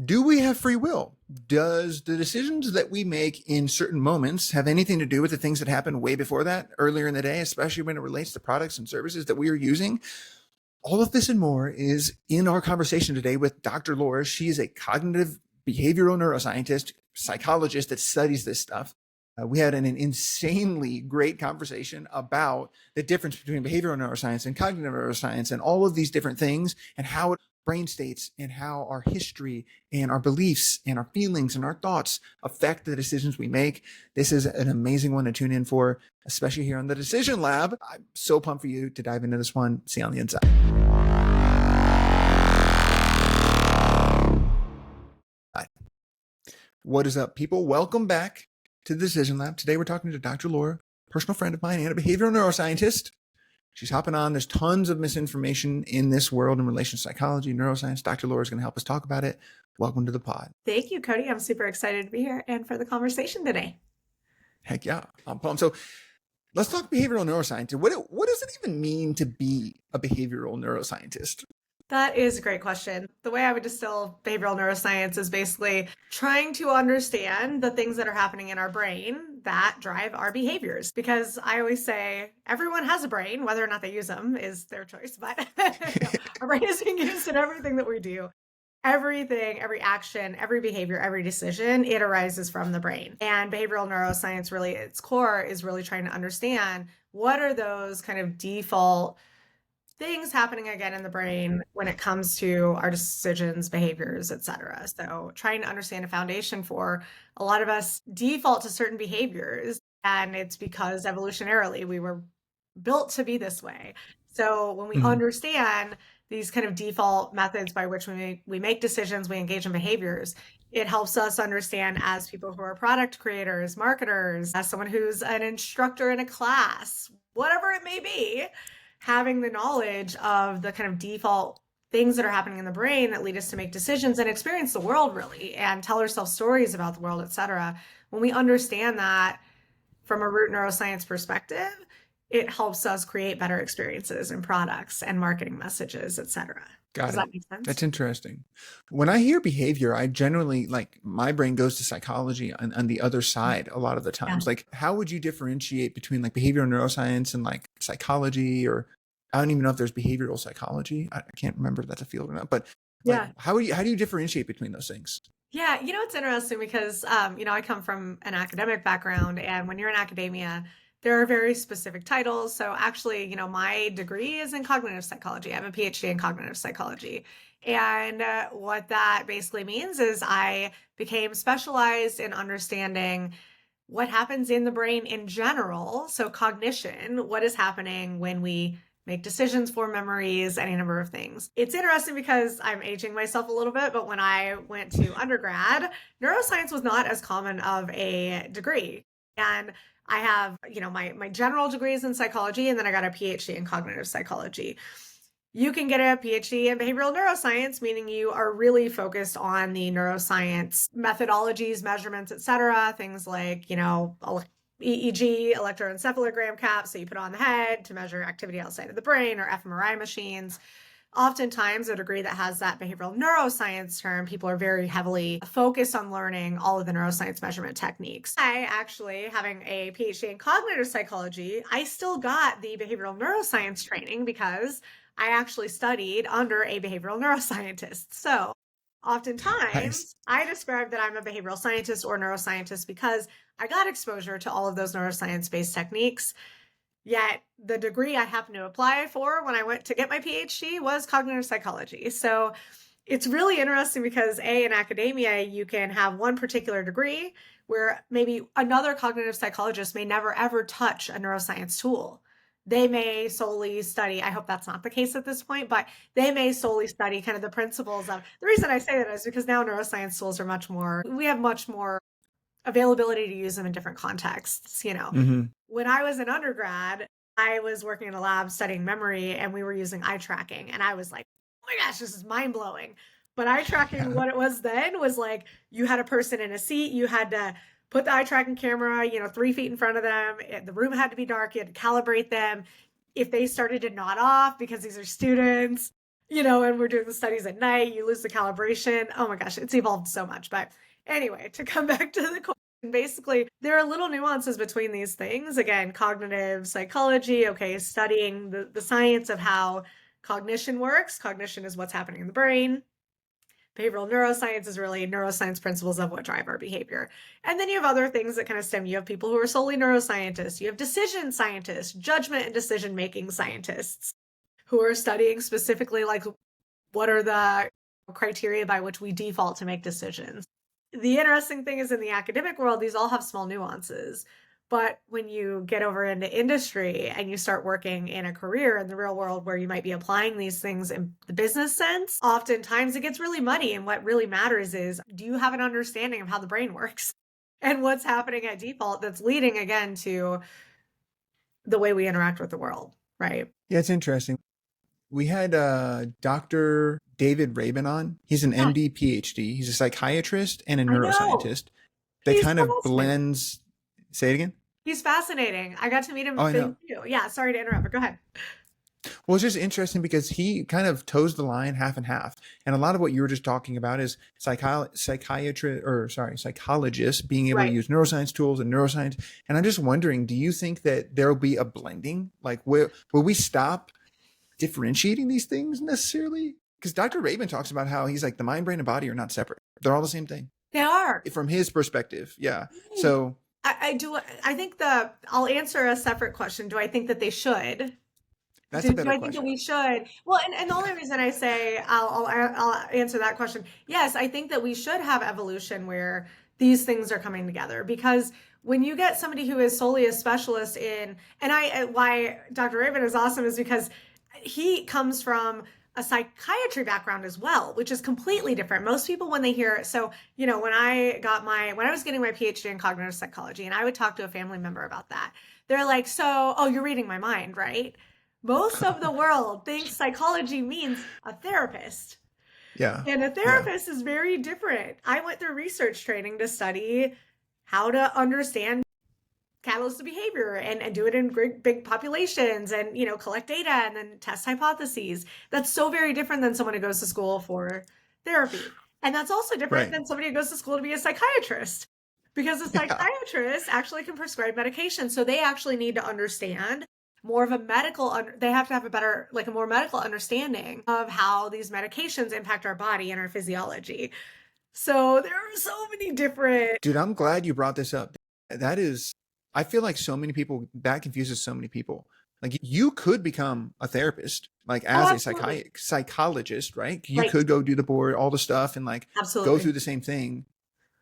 Do we have free will? Does the decisions that we make in certain moments have anything to do with the things that happened way before that, earlier in the day, especially when it relates to products and services that we are using? All of this and more is in our conversation today with Dr. Laura. She is a cognitive behavioral neuroscientist, psychologist that studies this stuff. We had an insanely great conversation about the difference between behavioral neuroscience and cognitive neuroscience and all of these different things and how brain states and how our history and our beliefs and our feelings and our thoughts affect the decisions we make. This is an amazing one to tune in for, especially here on the Decision Lab. I'm so pumped for you to dive into this one, see on the inside. Hi. What is up, people? Welcome back to the Decision Lab. Today we're talking to Dr. Laura, personal friend of mine and a behavioral neuroscientist. She's hopping on. There's tons of misinformation in this world in relation to psychology, neuroscience. Dr. Laura is going to help us talk about it. Welcome to the pod. Thank you, Cody. I'm super excited to be here and for the conversation today. Heck yeah, I'm pumped. So let's talk behavioral neuroscience. What does it even mean to be a behavioral neuroscientist? That is a great question. The way I would distill behavioral neuroscience is basically trying to understand the things that are happening in our brain that drive our behaviors. Because I always say everyone has a brain, whether or not they use them is their choice, but our brain is being used in everything that we do. Everything, every action, every behavior, every decision, it arises from the brain. And behavioral neuroscience really, at its core, is really trying to understand what are those kind of default things happening again in the brain when it comes to our decisions, behaviors, etc. So trying to understand a foundation for a lot of us default to certain behaviors, and it's because evolutionarily we were built to be this way. So when we understand these kind of default methods by which we make decisions, we engage in behaviors, it helps us understand as people who are product creators, marketers, as someone who's an instructor in a class, whatever it may be, having the knowledge of the kind of default things that are happening in the brain that lead us to make decisions and experience the world really and tell ourselves stories about the world, etc. When we understand that from a root neuroscience perspective, it helps us create better experiences and products and marketing messages, etc. Does that make sense? That's interesting. When I hear behavior, I generally my brain goes to psychology on the other side a lot of the times. Yeah. Like, how would you differentiate between like behavioral neuroscience and like psychology, or I don't even know if there's behavioral psychology. I can't remember if that's a field or not, but like, how do you differentiate between those things? Yeah, it's interesting because, I come from an academic background, and when you're in academia, there are very specific titles. So actually, my degree is in cognitive psychology. I have a PhD in cognitive psychology. And what that basically means is I became specialized in understanding what happens in the brain in general. So cognition, what is happening when we make decisions, form memories, any number of things. It's interesting because I'm aging myself a little bit, but when I went to undergrad, neuroscience was not as common of a degree. And I have, my general degrees in psychology, and then I got a PhD in cognitive psychology. You can get a PhD in behavioral neuroscience, meaning you are really focused on the neuroscience methodologies, measurements, etc. Things like, EEG, electroencephalogram caps that you put on the head to measure activity outside of the brain, or fMRI machines. Oftentimes, a degree that has that behavioral neuroscience term, people are very heavily focused on learning all of the neuroscience measurement techniques. I actually, having a PhD in cognitive psychology, I still got the behavioral neuroscience training because I actually studied under a behavioral neuroscientist. So oftentimes, I describe that I'm a behavioral scientist or neuroscientist because I got exposure to all of those neuroscience-based techniques. Yet the degree I happened to apply for when I went to get my PhD was cognitive psychology. So it's really interesting because in academia, you can have one particular degree where maybe another cognitive psychologist may never ever touch a neuroscience tool. They may solely study, I hope that's not the case at this point, but they may solely study kind of the principles of, the reason I say that is because now neuroscience tools are we have much more availability to use them in different contexts, When I was an undergrad, I was working in a lab studying memory, and we were using eye tracking, and I was like, oh my gosh, this is mind blowing. But eye tracking, what it was then was like, you had a person in a seat, you had to put the eye tracking camera, 3 feet in front of them. The room had to be dark. You had to calibrate them. If they started to nod off, because these are students, and we're doing the studies at night, you lose the calibration. Oh my gosh, it's evolved so much. But anyway, to come back to the question, basically, there are little nuances between these things. Again, cognitive psychology, okay, studying the science of how cognition works. Cognition is what's happening in the brain. Behavioral neuroscience is really neuroscience principles of what drive our behavior. And then you have other things that kind of stem. You have people who are solely neuroscientists. You have decision scientists, judgment and decision-making scientists who are studying specifically like what are the criteria by which we default to make decisions. The interesting thing is in the academic world, these all have small nuances. But when you get over into industry and you start working in a career in the real world where you might be applying these things in the business sense, oftentimes it gets really muddy. And what really matters is, do you have an understanding of how the brain works and what's happening at default that's leading again to the way we interact with the world, right? Yeah, it's interesting. We had Dr. David Rabin on. He's an Yeah, MD, PhD. He's a psychiatrist and a I know. neuroscientist that He's kind of fascinating. blends. Say it again. He's fascinating. I got to meet him Oh, I through know. you. Yeah, sorry to interrupt, but go ahead. Well, it's just interesting because he kind of toes the line half and half. And a lot of what you were just talking about is psychologists being able to Right. use neuroscience tools and neuroscience. And I'm just wondering, do you think that there'll be a blending? Like, will we stop differentiating these things necessarily? Because Dr. Rabin talks about how he's like the mind, brain, and body are not separate. They're all the same thing They are. from his perspective. Yeah. Right. So I do. I think I'll answer a separate question. Do I think that they should? that's a Do better I think that question. we should? Well, and the only reason I say I'll answer that question. Yes, I think that we should have evolution where these things are coming together because when you get somebody who is solely a specialist in, and why Dr. Raven is awesome is because he comes from a psychiatry background as well, which is completely different. Most people, when they hear, so, when I was getting my PhD in cognitive psychology and I would talk to a family member about that, they're like, so, oh, you're reading my mind, right? Most of the world thinks psychology means a therapist. Yeah. And a Yeah. therapist is very different. I went through research training to study how to understand catalyst behavior and do it in big populations and collect data and then test hypotheses. That's so very different than someone who goes to school for therapy. And that's also different Right. than somebody who goes to school to be a psychiatrist because a Yeah. psychiatrist actually can prescribe medication. So they actually need to understand more of a medical, they have to have a more medical understanding of how these medications impact our body and our physiology. So there are so many different. Dude, I'm glad you brought this up. That is, I feel like so many people, that confuses so many people. Like you could become a therapist, like Oh, as a absolutely. psychologist, right? You Right. could go do the board, all the stuff and like go Absolutely. through the same thing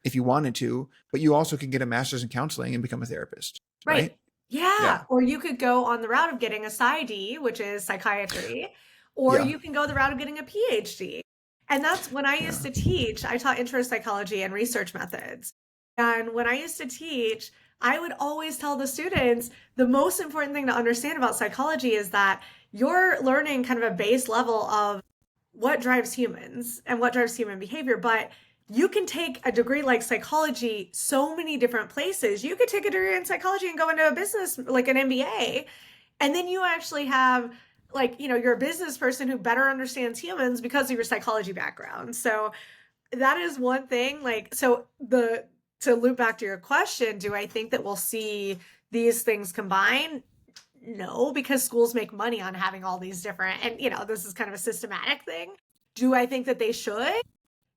if you wanted to, but you also can get a master's in counseling and become a therapist, Right. right? Yeah. Yeah. Or you could go on the route of getting a PsyD, which is psychiatry, or Yeah. you can go the route of getting a PhD. And that's when I used Yeah. to teach, I taught intro psychology and research methods. And when I used to teach, I would always tell the students the most important thing to understand about psychology is that you're learning kind of a base level of what drives humans and what drives human behavior, but you can take a degree like psychology so many different places. You could take a degree in psychology and go into a business like an MBA, and then you actually have you're a business person who better understands humans because of your psychology background. So that is one thing. To loop back to your question, do I think that we'll see these things combine? No, because schools make money on having all these different, and this is kind of a systematic thing. Do I think that they should?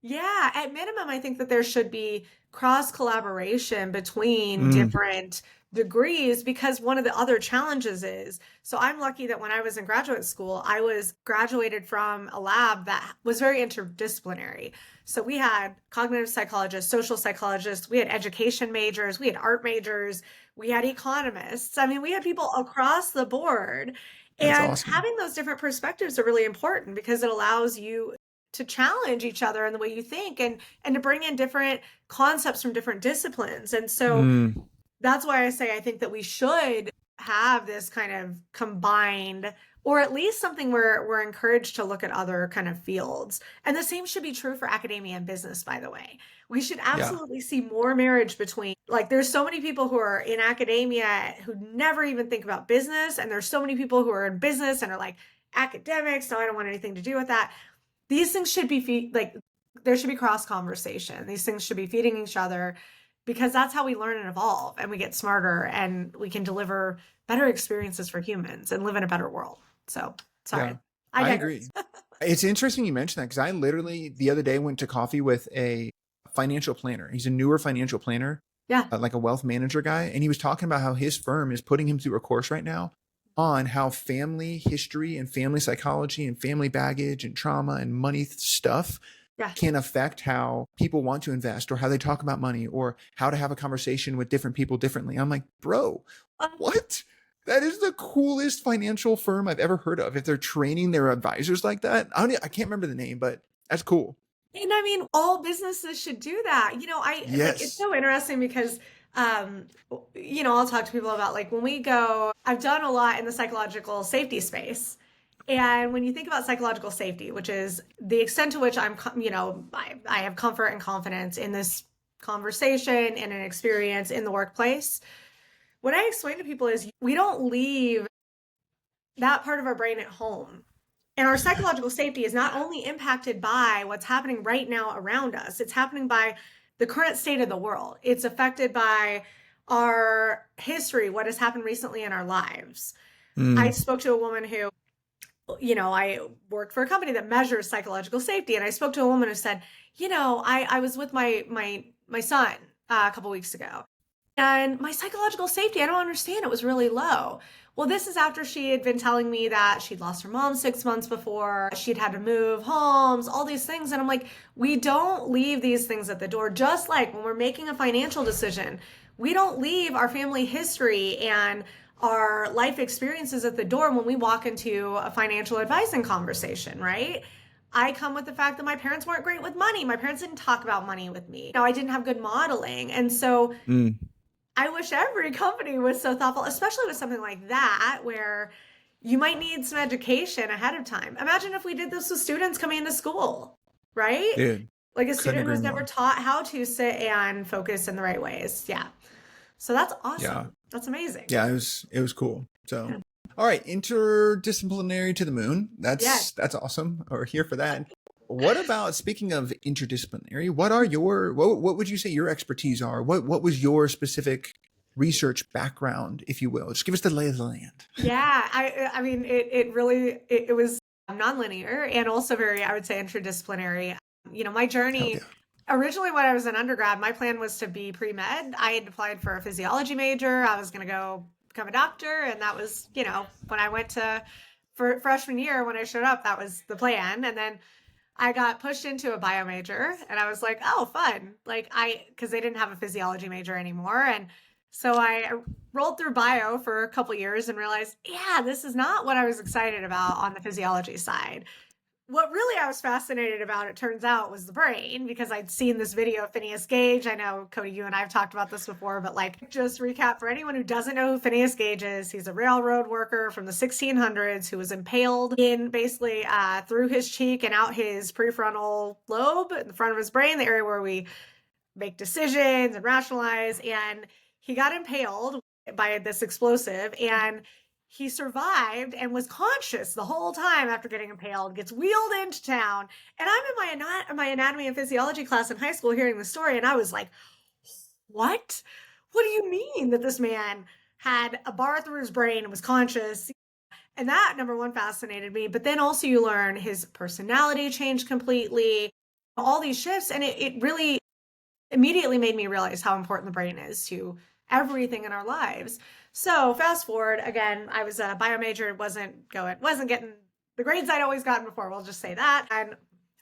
Yeah, at minimum, I think that there should be cross collaboration between Mm, different degrees because one of the other challenges is, so I'm lucky that when I was in graduate school, I was graduated from a lab that was very interdisciplinary. So we had cognitive psychologists, social psychologists, we had education majors, we had art majors, we had economists. I mean, we had people across the board. that's And awesome. having those different perspectives are really important because it allows you to challenge each other in the way you think and to bring in different concepts from different disciplines. And so Mm, that's why I say I think that we should have this kind of combined, or at least something where we're encouraged to look at other kind of fields. And the same should be true for academia and business, by the way. We should yeah. absolutely see more marriage between, like, there's so many people who are in academia who never even think about business. And there's so many people who are in business and are like, academics. No, I don't want anything to do with that. These things should be like, there should be cross conversation. These things should be feeding each other, because that's how we learn and evolve, and we get smarter, and we can deliver better experiences for humans and live in a better world. So, sorry, Yeah, I I digress. agree. It's interesting you mentioned that, because I literally the other day went to coffee with a financial planner. He's a newer financial planner, Yeah, like a wealth manager guy. And he was talking about how his firm is putting him through a course right now on how family history and family psychology and family baggage and trauma and money stuff yeah. can affect how people want to invest, or how they talk about money, or how to have a conversation with different people differently. I'm like, bro, what? That is the coolest financial firm I've ever heard of. If they're training their advisors like that, I can't remember the name, but that's cool. And I mean, all businesses should do that. I like, it's Yes. so interesting because, um, I'll talk to people about, like, when we go, I've done a lot in the psychological safety space. And when you think about psychological safety, which is the extent to which I have comfort and confidence in this conversation and an experience in the workplace, what I explain to people is we don't leave that part of our brain at home. And our psychological safety is not only impacted by what's happening right now around us, it's happening by the current state of the world. It's affected by our history, what has happened recently in our lives. I Mm, spoke to a woman who, I work for a company that measures psychological safety. And I spoke to a woman who said, I was with my son a couple weeks ago, and my psychological safety, I don't understand, it was really low. Well, this is after she had been telling me that she'd lost her mom 6 months before, she'd had to move homes, all these things. And I'm like, we don't leave these things at the door. Just like when we're making a financial decision, we don't leave our family history and our life experiences at the door when we walk into a financial advising conversation, right? I come with the fact that my parents weren't great with money. My parents didn't talk about money with me. I didn't have good modeling. And so mm. I wish every company was so thoughtful, especially with something like that, where you might need some education ahead of time. Imagine if we did this with students coming into school, right? Dude, Like a couldn't student agree who's never more. taught how to sit and focus in the right ways. Yeah. So that's Yeah. awesome. That's amazing. Yeah, it was cool. So, Yeah. all right, interdisciplinary to the moon. Yeah. That's awesome. We're here for that. What about, speaking of interdisciplinary, what would you say your expertise are? What was your specific research background, if you will? Just give us the lay of the land. Yeah. I mean, it really, it was nonlinear and also very, I would say, interdisciplinary. My Hell journey, yeah. originally when I was an undergrad, my plan was to be pre-med. I had applied for a physiology major. I was going to go become a doctor. And that was, when I went for freshman year, when I showed up, that was the plan. And then I got pushed into a bio major, and I was like, oh, fun. Because they didn't have a physiology major anymore. And so I rolled through bio for a couple years and realized, yeah, this is not what I was excited about on the physiology side. What really I was fascinated about, it turns out, was the brain, because I'd seen this video of Phineas Gage. I know, Cody, you and I have talked about this before, but just recap for anyone who doesn't know who Phineas Gage is. He's a railroad worker from the 1600s who was impaled in basically through his cheek and out his prefrontal lobe in the front of his brain, the area where we make decisions and rationalize. And he got impaled by this explosive, and he survived and was conscious the whole time after getting impaled, gets wheeled into town. And I'm in my anatomy and physiology class in high school hearing the story, and I was like, what? What do you mean that this man had a bar through his brain and was conscious? And that, number one, fascinated me. But then also you learn his personality changed completely, all these shifts. And it really immediately made me realize how important the brain is to everything in our lives. So fast forward again, I was a bio major, wasn't getting the grades I'd always gotten before. We'll just say that. And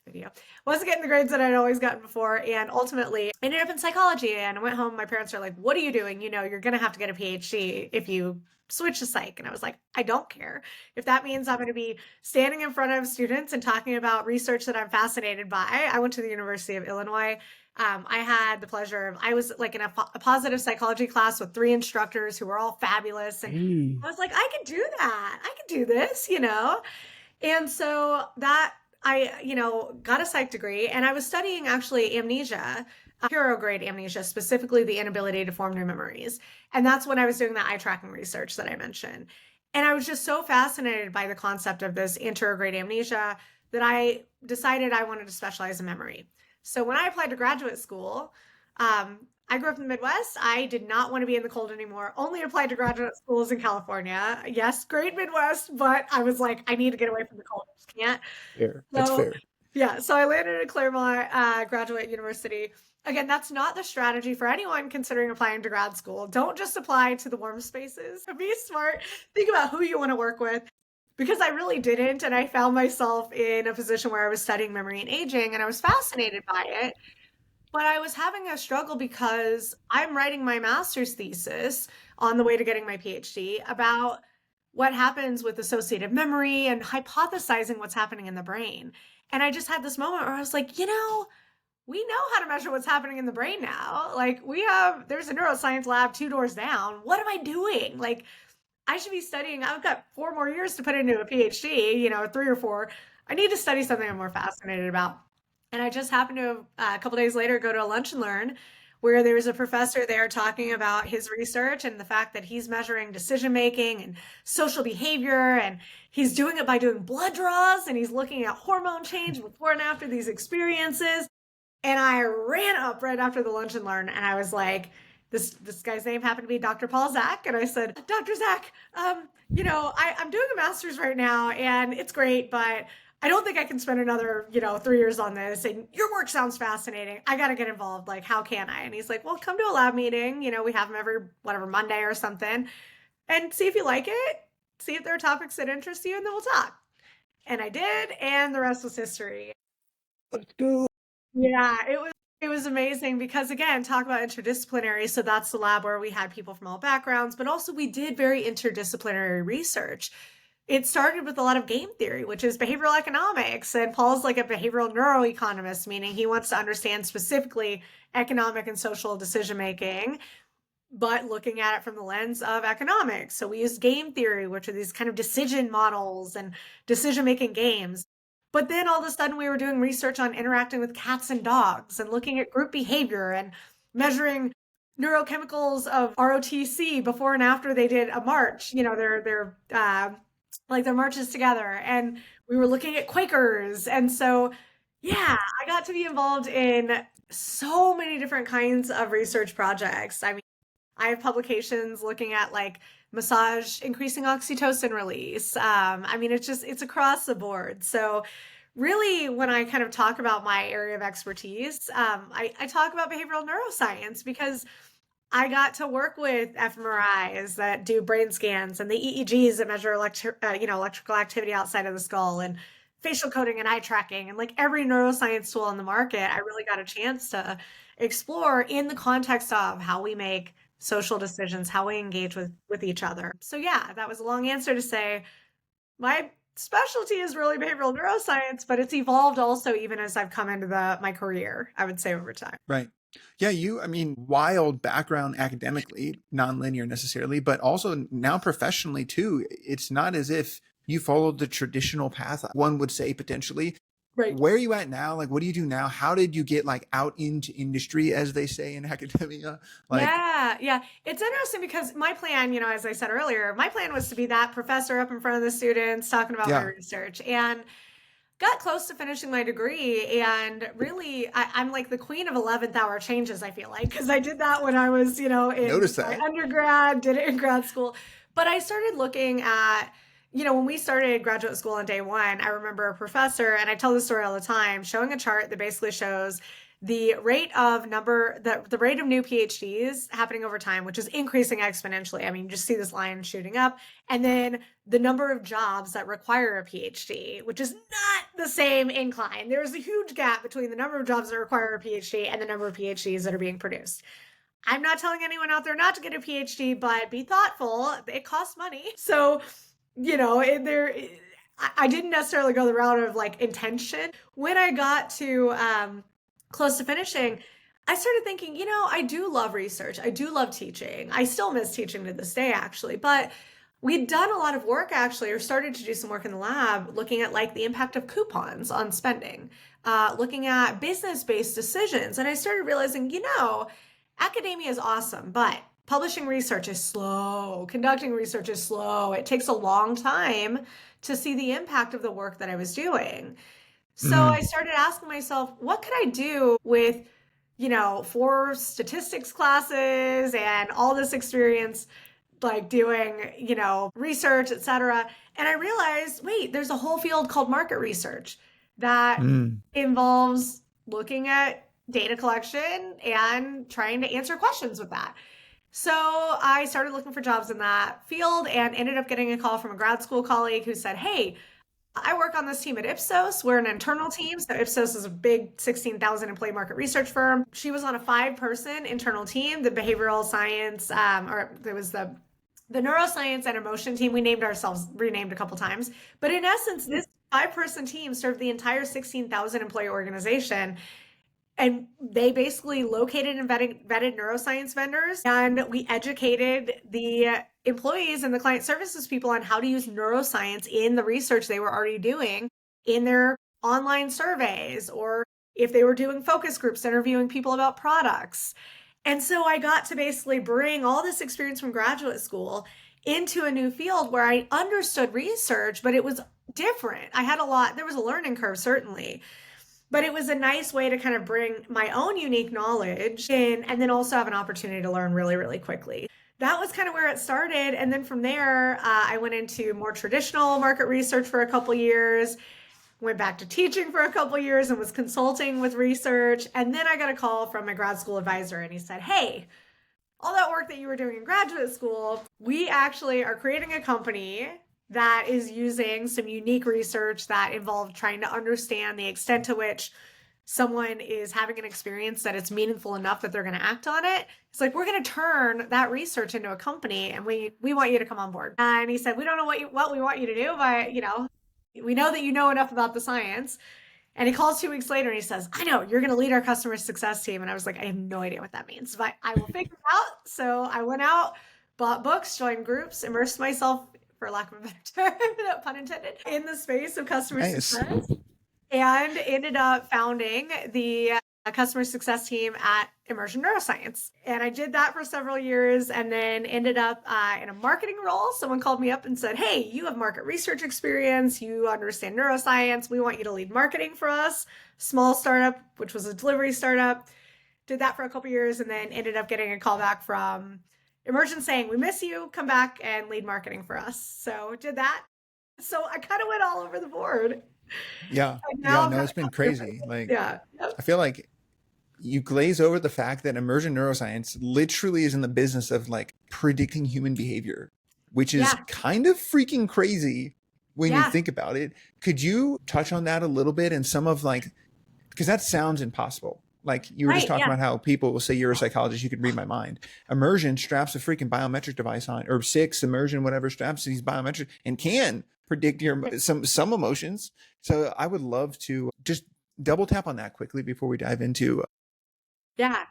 video wasn't getting the grades that I'd always gotten before, and ultimately ended up in psychology. And I went home. My parents are like, "What are you doing? You're gonna have to get a PhD if you switch to psych." And I was like, "I don't care if that means I'm going to be standing in front of students and talking about research that I'm fascinated by." I went to the University of Illinois. I had the pleasure of, I was like in a positive psychology class with 3 instructors who were all fabulous. And Hey. I was like, I could do that. I could do this. And so that I got a psych degree, and I was studying actually amnesia, hero grade amnesia, specifically the inability to form new memories. And that's when I was doing that eye tracking research that I mentioned. And I was just so fascinated by the concept of this anterograde amnesia that I decided I wanted to specialize in memory. So when I applied to graduate school, I grew up in the Midwest. I did not want to be in the cold anymore. Only applied to graduate schools in California. Yes, great Midwest, but I was like, I need to get away from the cold. I just can't. Fair. That's So fair. yeah, so I landed at Claremont Graduate University. Again, that's not the strategy for anyone considering applying to grad school. Don't just apply to the warm spaces. Be smart. Think about who you want to work with. Because I really didn't, and I found myself in a position where I was studying memory and aging, and I was fascinated by it. But I was having a struggle because I'm writing my master's thesis on the way to getting my PhD about what happens with associative memory and hypothesizing what's happening in the brain. And I just had this moment where I was like, we know how to measure what's happening in the brain now. Like, there's a neuroscience lab 2 doors down. What am I doing? Like, I should be studying. I've got 4 more years to put into a PhD, 3 or 4. I need to study something I'm more fascinated about. And I just happened to, a couple days later, go to a lunch and learn where there was a professor there talking about his research and the fact that he's measuring decision making and social behavior. And he's doing it by doing blood draws, and he's looking at hormone change before and after these experiences. And I ran up right after the lunch and learn, and I was like, this guy's name happened to be Dr. Paul Zach. And I said, Dr. Zach, I'm doing a master's right now, and it's great, but I don't think I can spend another, 3 years on this. And your work sounds fascinating. I got to get involved. Like, how can I? And he's like, well, come to a lab meeting. We have them every, Monday or something, and see if you like it. See if there are topics that interest you, and then we'll talk. And I did, and the rest was history. Let's go. Yeah, it was amazing because, again, talk about interdisciplinary. So that's the lab where we had people from all backgrounds, but also we did very interdisciplinary research. It started with a lot of game theory, which is behavioral economics. And Paul's like a behavioral neuroeconomist, meaning he wants to understand specifically economic and social decision making, but looking at it from the lens of economics. So we used game theory, which are these kind of decision models and decision making games. But then all of a sudden we were doing research on interacting with cats and dogs and looking at group behavior and measuring neurochemicals of ROTC before and after they did a march, their marches together. And we were looking at Quakers. And so, yeah, I got to be involved in so many different kinds of research projects. I mean, I have publications looking at massage increasing oxytocin release. It's across the board. So really, when I kind of talk about my area of expertise, I talk about behavioral neuroscience because I got to work with fMRIs that do brain scans and the EEGs that measure electrical activity outside of the skull, and facial coding and eye tracking, and every neuroscience tool on the market. I really got a chance to explore in the context of how we make social decisions, how we engage with each other. So yeah, that was a long answer to say my specialty is really behavioral neuroscience, but it's evolved also even as I've come into my career, I would say, over time. Right. Yeah, wild background academically, nonlinear necessarily, but also now professionally too. It's not as if you followed the traditional path, one would say, potentially. Right. Where are you at now? What do you do now? How did you get out into industry, as they say in academia? Yeah. It's interesting because my plan, as I said earlier, my plan was to be that professor up in front of the students talking about my research, and got close to finishing my degree. And really, I'm like the queen of 11th hour changes, I feel like, because I did that when I was, in my undergrad, did it in grad school. But I started looking at, when we started graduate school on day one, I remember a professor, and I tell this story all the time, showing a chart that basically shows the rate of the rate of new PhDs happening over time, which is increasing exponentially. I mean, you just see this line shooting up. And then the number of jobs that require a PhD, which is not the same incline. There's a huge gap between the number of jobs that require a PhD and the number of PhDs that are being produced. I'm not telling anyone out there not to get a PhD, but be thoughtful. It costs money. So, I didn't necessarily go the route of intention. When I got to close to finishing, I started thinking, I do love research. I do love teaching. I still miss teaching to this day, actually. But we'd done a lot of work, actually, or started to do some work in the lab looking at the impact of coupons on spending, looking at business-based decisions. And I started realizing, academia is awesome, but publishing research is slow. Conducting research is slow. It takes a long time to see the impact of the work that I was doing. So I started asking myself, what could I do with, 4 statistics classes and all this experience, like doing, research, etc. And I realized, wait, there's a whole field called market research that involves looking at data collection and trying to answer questions with that. So I started looking for jobs in that field and ended up getting a call from a grad school colleague who said, hey, I work on this team at Ipsos. We're an internal team. So Ipsos is a big 16,000 employee market research firm. She was on a 5-person internal team, the behavioral science, or there was the neuroscience and emotion team. We named ourselves, renamed a couple times. But in essence, this 5-person team served the entire 16,000 employee organization. And they basically located and vetted neuroscience vendors, and we educated the employees and the client services people on how to use neuroscience in the research they were already doing in their online surveys, or if they were doing focus groups, interviewing people about products. And so I got to basically bring all this experience from graduate school into a new field where I understood research, but it was different. There was a learning curve, certainly. But it was a nice way to kind of bring my own unique knowledge in and then also have an opportunity to learn really, really quickly. That was kind of where it started. And then from there, I went into more traditional market research for a couple years, went back to teaching for a couple years and was consulting with research. And then I got a call from my grad school advisor and he said, hey, all that work that you were doing in graduate school, we actually are creating a company that is using some unique research that involved trying to understand the extent to which someone is having an experience that it's meaningful enough that they're going to act on it. It's like, we're going to turn that research into a company and we want you to come on board. And he said, we don't know what we want you to do, but we know that you know enough about the science. And he calls 2 weeks later and he says, I know, you're going to lead our customer success team. And I was like, I have no idea what that means, but I will figure it out. So I went out, bought books, joined groups, immersed myself, for lack of a better term, no pun intended, in the space of customer success, and ended up founding the customer success team at Immersion Neuroscience. And I did that for several years and then ended up in a marketing role. Someone called me up and said, hey, you have market research experience. You understand neuroscience. We want you to lead marketing for us. Small startup, which was a delivery startup. Did that for a couple years and then ended up getting a call back from Immersion saying, we miss you, come back and lead marketing for us. So did that. So I kind of went all over the board. Yeah. No, it's been crazy. Like, I feel like you glaze over the fact that Immersion Neuroscience literally is in the business of like predicting human behavior, which is kind of freaking crazy when you think about it. Could you touch on that a little bit and some of like, because that sounds impossible. Like you were just talking about how people will say you're a psychologist, you could read my mind. Immersion straps a freaking biometric device on, or 6 Immersion, whatever, straps these biometric and can predict your some emotions. So I would love to just double tap on that quickly before we dive into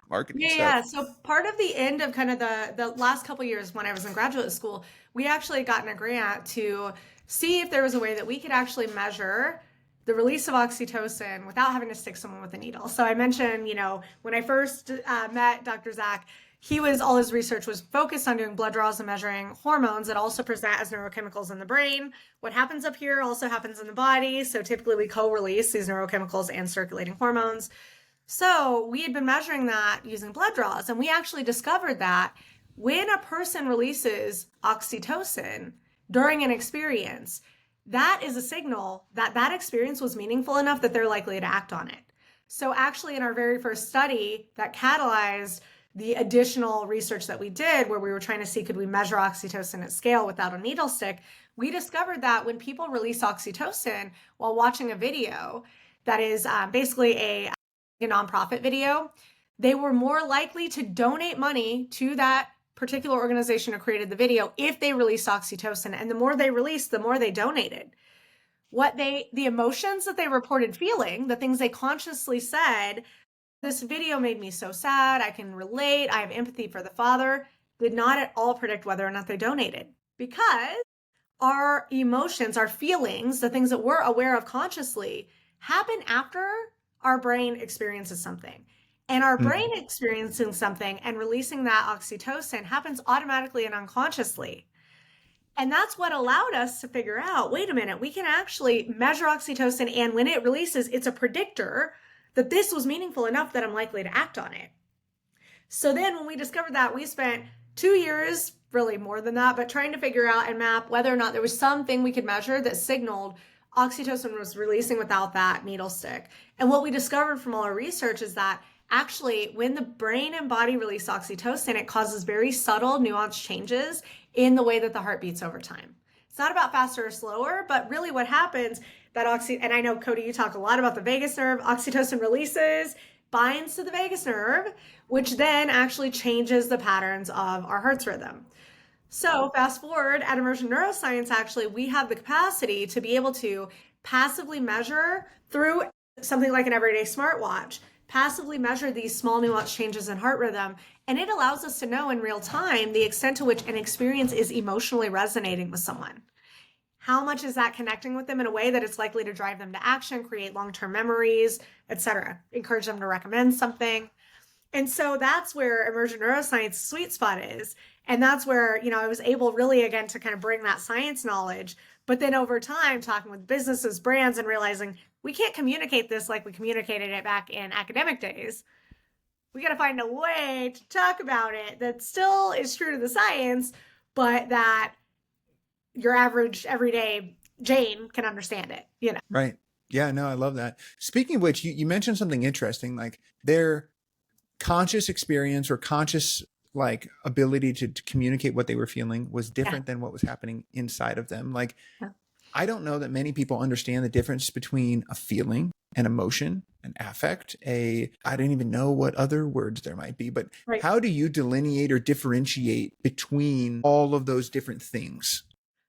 marketing stuff. Yeah. So part of the end of kind of the last couple of years when I was in graduate school, we actually had gotten a grant to see if there was a way that we could actually measure the release of oxytocin without having to stick someone with a needle. So I mentioned, when I first met Dr. Zach, all his research was focused on doing blood draws and measuring hormones that also present as neurochemicals in the brain. What happens up here also happens in the body. So typically we co-release these neurochemicals and circulating hormones. So we had been measuring that using blood draws. And we actually discovered that when a person releases oxytocin during an experience, that is a signal that that experience was meaningful enough that they're likely to act on it. So actually in our very first study that catalyzed the additional research that we did where we were trying to see could we measure oxytocin at scale without a needle stick, we discovered that when people release oxytocin while watching a video that is basically a nonprofit video, they were more likely to donate money to that particular organization who created the video if they released oxytocin. And the more they released, the more they donated. The emotions that they reported feeling, the things they consciously said, this video made me so sad, I can relate, I have empathy for the father, did not at all predict whether or not they donated. Because our emotions, our feelings, the things that we're aware of consciously, happen after our brain experiences something. And our Mm. brain experiencing something and releasing that oxytocin happens automatically and unconsciously. And that's what allowed us to figure out, wait a minute, we can actually measure oxytocin, and when it releases, it's a predictor that this was meaningful enough that I'm likely to act on it. So then when we discovered that, we spent 2 years, really more than that, but trying to figure out and map whether or not there was something we could measure that signaled oxytocin was releasing without that needle stick. And what we discovered from all our research is that actually, when the brain and body release oxytocin, it causes very subtle, nuanced changes in the way that the heart beats over time. It's not about faster or slower, but really what happens, and I know, Cody, you talk a lot about the vagus nerve, oxytocin releases, binds to the vagus nerve, which then actually changes the patterns of our heart's rhythm. So fast forward at Immersion Neuroscience, actually, we have the capacity to be able to passively measure through something like an everyday smartwatch, passively measure these small nuanced changes in heart rhythm. And it allows us to know in real time the extent to which an experience is emotionally resonating with someone. How much is that connecting with them in a way that it's likely to drive them to action, create long-term memories, etc., encourage them to recommend something. And so that's where Immersion Neuroscience sweet spot is. And that's where, I was able really, again, to kind of bring that science knowledge. But then over time, talking with businesses, brands, and realizing we can't communicate this like we communicated it back in academic days. We got to find a way to talk about it that still is true to the science, but that your average everyday Jane can understand it. Right. Yeah, no, I love that. Speaking of which, you mentioned something interesting, like their conscious experience or conscious like ability to communicate what they were feeling was different than what was happening inside of them. Like, I don't know that many people understand the difference between a feeling, an emotion, an affect, I don't even know what other words there might be, but how do you delineate or differentiate between all of those different things?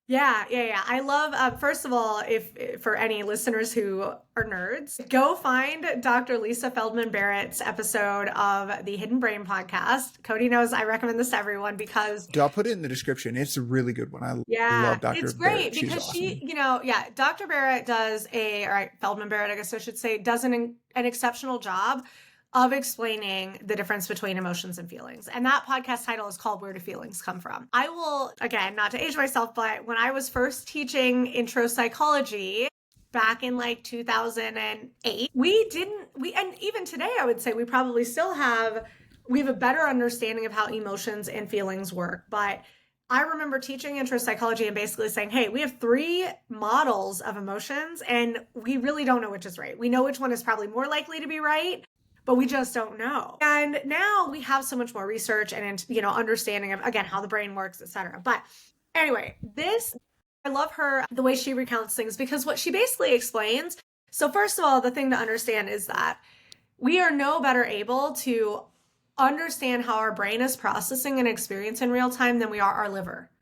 Yeah. I love, first of all, if for any listeners who are nerds, go find Dr. Lisa Feldman Barrett's episode of the Hidden Brain podcast. Cody knows I recommend this to everyone because I'll put it in the description. It's a really good one. I love Dr. It's great Barrett. because awesome. Dr. Barrett does Feldman Barrett, I guess I should say, does an exceptional job of explaining the difference between emotions and feelings. And that podcast title is called Where Do Feelings Come From? I will, again, not to age myself, but when I was first teaching intro psychology back in like 2008, and even today, I would say we probably still we have a better understanding of how emotions and feelings work. But I remember teaching intro psychology and basically saying, hey, we have 3 models of emotions and we really don't know which is right. We know which one is probably more likely to be right, but we just don't know. And now we have so much more research and, understanding of, again, how the brain works, et cetera. But anyway, I love her, the way she recounts things, because what she basically explains. So first of all, the thing to understand is that we are no better able to understand how our brain is processing an experience in real time than we are our liver,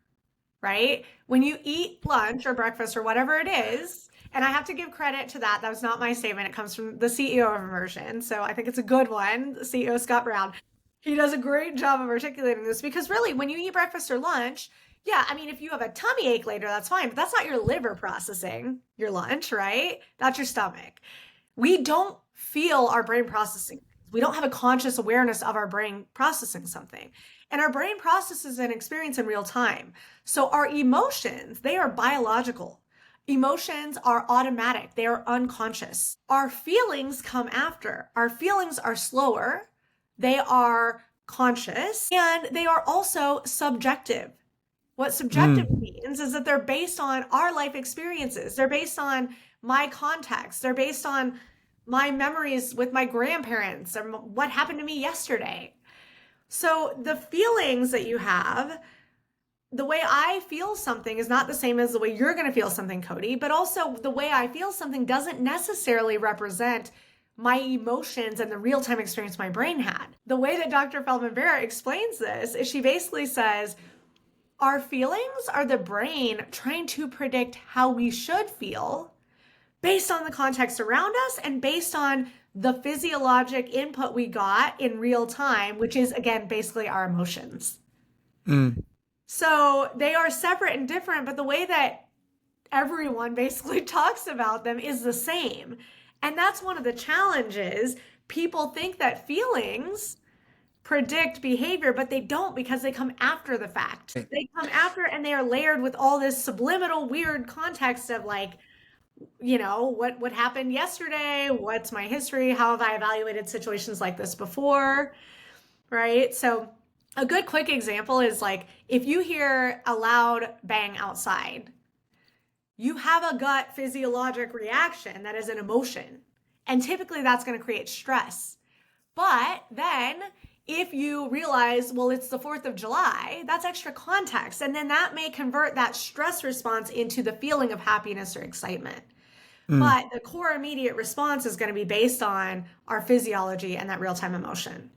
right? When you eat lunch or breakfast or whatever it is, and I have to give credit to that. That was not my statement. It comes from the CEO of Immersion. So I think it's a good one, the CEO, Scott Brown. He does a great job of articulating this because really, when you eat breakfast or lunch, if you have a tummy ache later, that's fine, but that's not your liver processing your lunch, right? That's your stomach. We don't feel our brain processing. We don't have a conscious awareness of our brain processing something. And our brain processes an experience in real time. So our emotions, they are biological. Emotions are automatic. They are unconscious. Our feelings come after. Our feelings are slower. They are conscious and they are also subjective. What subjective means is that they're based on our life experiences. They're based on my context. They're based on my memories with my grandparents or what happened to me yesterday. So the feelings that you have, the way I feel something is not the same as the way you're going to feel something, Cody, but also the way I feel something doesn't necessarily represent my emotions and the real-time experience my brain had. The way that Dr. Feldman Barrett explains this is she basically says, our feelings are the brain trying to predict how we should feel based on the context around us and based on the physiologic input we got in real time, which is, again, basically our emotions. So they are separate and different, but the way that everyone basically talks about them is the same. And that's one of the challenges people think that feelings predict behavior, but they don't, because they come after the fact. They come after, and they are layered with all this subliminal weird context of like, what happened yesterday? What's my history? How have I evaluated situations like this before? Right? So a good quick example is like, if you hear a loud bang outside, you have a gut physiologic reaction that is an emotion. And typically that's going to create stress. But then if you realize, well, it's the 4th of July, that's extra context. And then that may convert that stress response into the feeling of happiness or excitement. But the core immediate response is going to be based on our physiology and that real-time emotion.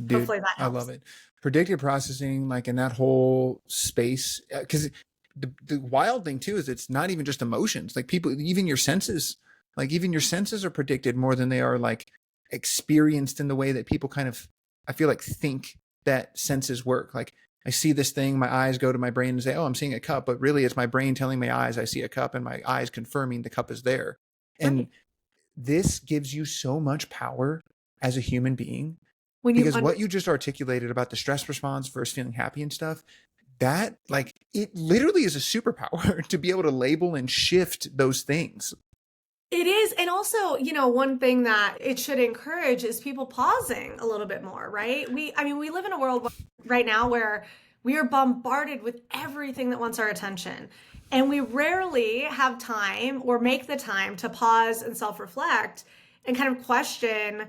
Dude, Hopefully that I helps. love it. Predictive processing, like in that whole space, because the wild thing too is it's not even just emotions. Like people, even your senses, are predicted more than they are like experienced in the way that people kind of, I feel like, think that senses work. Like I see this thing, my eyes go to my brain and say, oh, I'm seeing a cup, but really it's my brain telling my eyes I see a cup and my eyes confirming the cup is there. And Right. this gives you so much power as a human being, When you because what you just articulated about the stress response versus feeling happy and stuff, that like it literally is a superpower to be able to label and shift those things. It is. And also, one thing that it should encourage is people pausing a little bit more, right? We live in a world right now where we are bombarded with everything that wants our attention. And we rarely have time or make the time to pause and self-reflect and kind of question,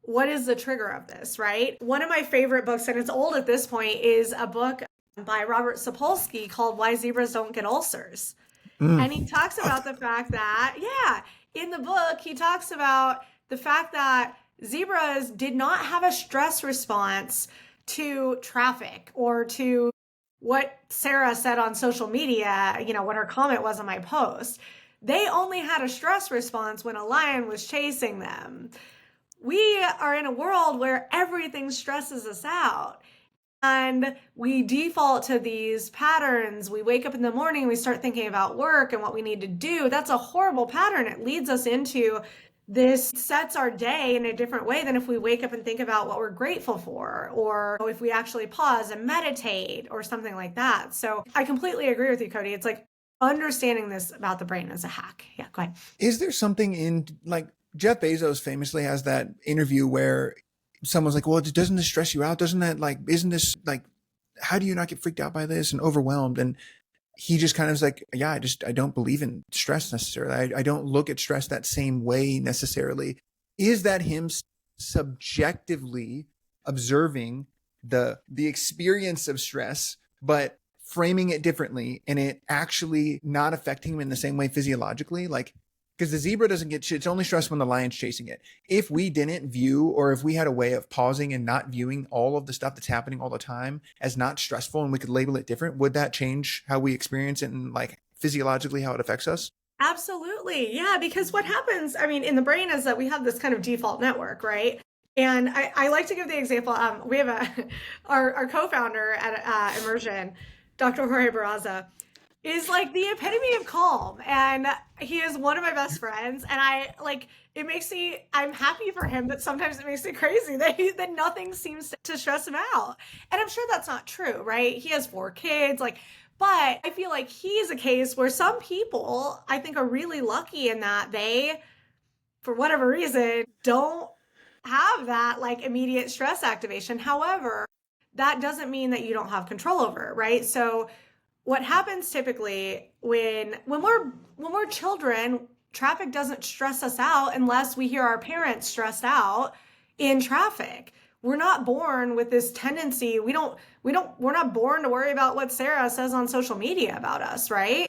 what is the trigger of this, right? One of my favorite books, and it's old at this point, is a book by Robert Sapolsky called Why Zebras Don't Get Ulcers. And he talks about the fact that, in the book, he talks about the fact that zebras did not have a stress response to traffic or to what Sarah said on social media, what her comment was on my post. They only had a stress response when a lion was chasing them. We are in a world where everything stresses us out. And we default to these patterns. We wake up in the morning, we start thinking about work and what we need to do. That's a horrible pattern. It leads us into this, sets our day in a different way than if we wake up and think about what we're grateful for, or if we actually pause and meditate or something like that. So I completely agree with you, Cody. It's like understanding this about the brain as a hack. Yeah, go ahead. Is there something in, like, Jeff Bezos famously has that interview where someone's like, well, doesn't this stress you out? Doesn't that, like, isn't this like, how do you not get freaked out by this and overwhelmed? And he just kind of is like, yeah, I don't believe in stress necessarily. I don't look at stress that same way necessarily. Is that him subjectively observing the experience of stress, but framing it differently and it actually not affecting him in the same way physiologically? Like, because the zebra doesn't get shit. It's only stressed when the lion's chasing it. If we didn't view, or if we had a way of pausing and not viewing all of the stuff that's happening all the time as not stressful, and we could label it different, would that change how we experience it and like physiologically how it affects us? Absolutely. Yeah, because what happens, in the brain is that we have this kind of default network, right? And I like to give the example. We have our co-founder at Immersion, Dr. Jorge Barraza, is like the epitome of calm, and he is one of my best friends. And I'm happy for him, but sometimes it makes me crazy that nothing seems to stress him out. And I'm sure that's not true, right? He has 4 kids, but I feel like he's a case where some people, I think, are really lucky in that they, for whatever reason, don't have that like immediate stress activation. However, that doesn't mean that you don't have control over it, right? So what happens typically when we're children, traffic doesn't stress us out unless we hear our parents stressed out in traffic. We're not born with this tendency. We're not born to worry about what Sarah says on social media about us, right?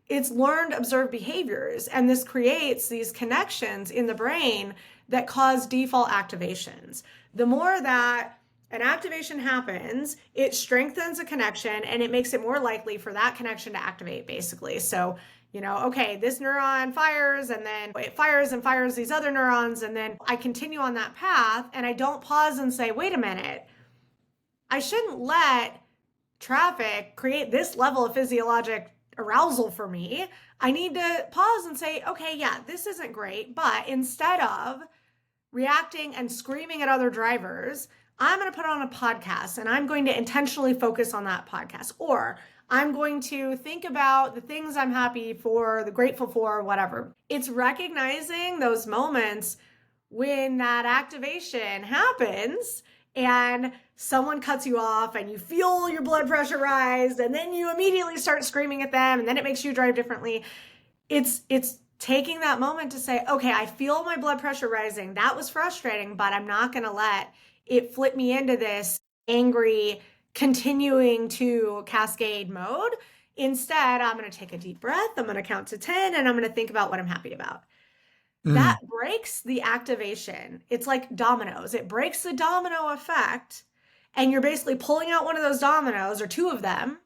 It's learned observed behaviors, and this creates these connections in the brain that cause default activations. The more that an activation happens, it strengthens a connection and it makes it more likely for that connection to activate, basically. So, okay, this neuron fires and then it fires and fires these other neurons, and then I continue on that path and I don't pause and say, wait a minute, I shouldn't let traffic create this level of physiologic arousal for me. I need to pause and say, okay, yeah, this isn't great, but instead of reacting and screaming at other drivers, I'm going to put on a podcast and I'm going to intentionally focus on that podcast. Or I'm going to think about the things I'm happy for, the grateful for, whatever. It's recognizing those moments when that activation happens and someone cuts you off and you feel your blood pressure rise and then you immediately start screaming at them and then it makes you drive differently. It's taking that moment to say, okay, I feel my blood pressure rising. That was frustrating, but I'm not going to let it flip me into this angry, continuing to cascade mode. Instead, I'm going to take a deep breath. I'm going to count to 10 and I'm going to think about what I'm happy about. That breaks the activation. It's like dominoes. It breaks the domino effect. And you're basically pulling out one of those dominoes or two of them.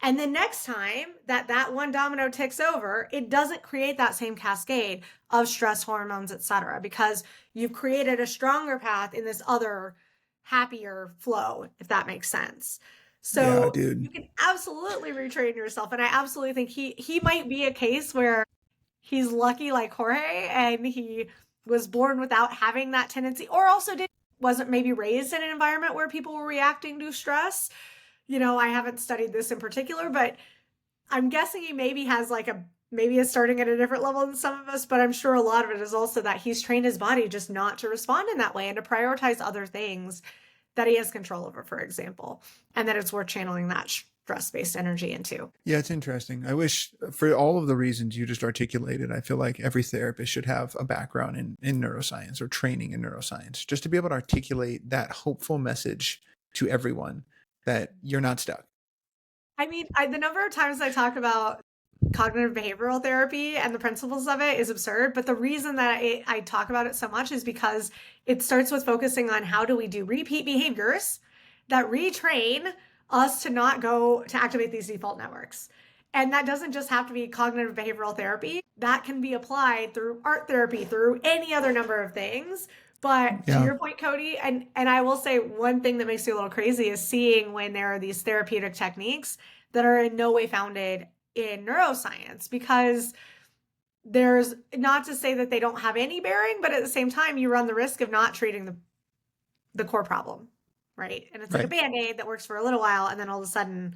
And then next time that one domino ticks over, it doesn't create that same cascade of stress hormones, et cetera, because you've created a stronger path in this other happier flow, if that makes sense. Yeah, So dude. you can absolutely retrain yourself. And I absolutely think he might be a case where he's lucky like Jorge and he was born without having that tendency, or also wasn't maybe raised in an environment where people were reacting to stress. I haven't studied this in particular, but I'm guessing he maybe has maybe is starting at a different level than some of us, but I'm sure a lot of it is also that he's trained his body just not to respond in that way and to prioritize other things that he has control over, for example, and that it's worth channeling that stress-based energy into. Yeah, it's interesting. I wish, for all of the reasons you just articulated, I feel like every therapist should have a background in neuroscience or training in neuroscience, just to be able to articulate that hopeful message to everyone that you're not stuck. I mean, the number of times I talk about cognitive behavioral therapy and the principles of it is absurd. But the reason that I talk about it so much is because it starts with focusing on how do we do repeat behaviors that retrain us to not go to activate these default networks. And that doesn't just have to be cognitive behavioral therapy. That can be applied through art therapy, through any other number of things. But to your point, Cody, and I will say one thing that makes me a little crazy is seeing when there are these therapeutic techniques that are in no way founded in neuroscience, because there's not to say that they don't have any bearing, but at the same time, you run the risk of not treating the core problem, right? And it's like a Band-Aid that works for a little while, and then all of a sudden,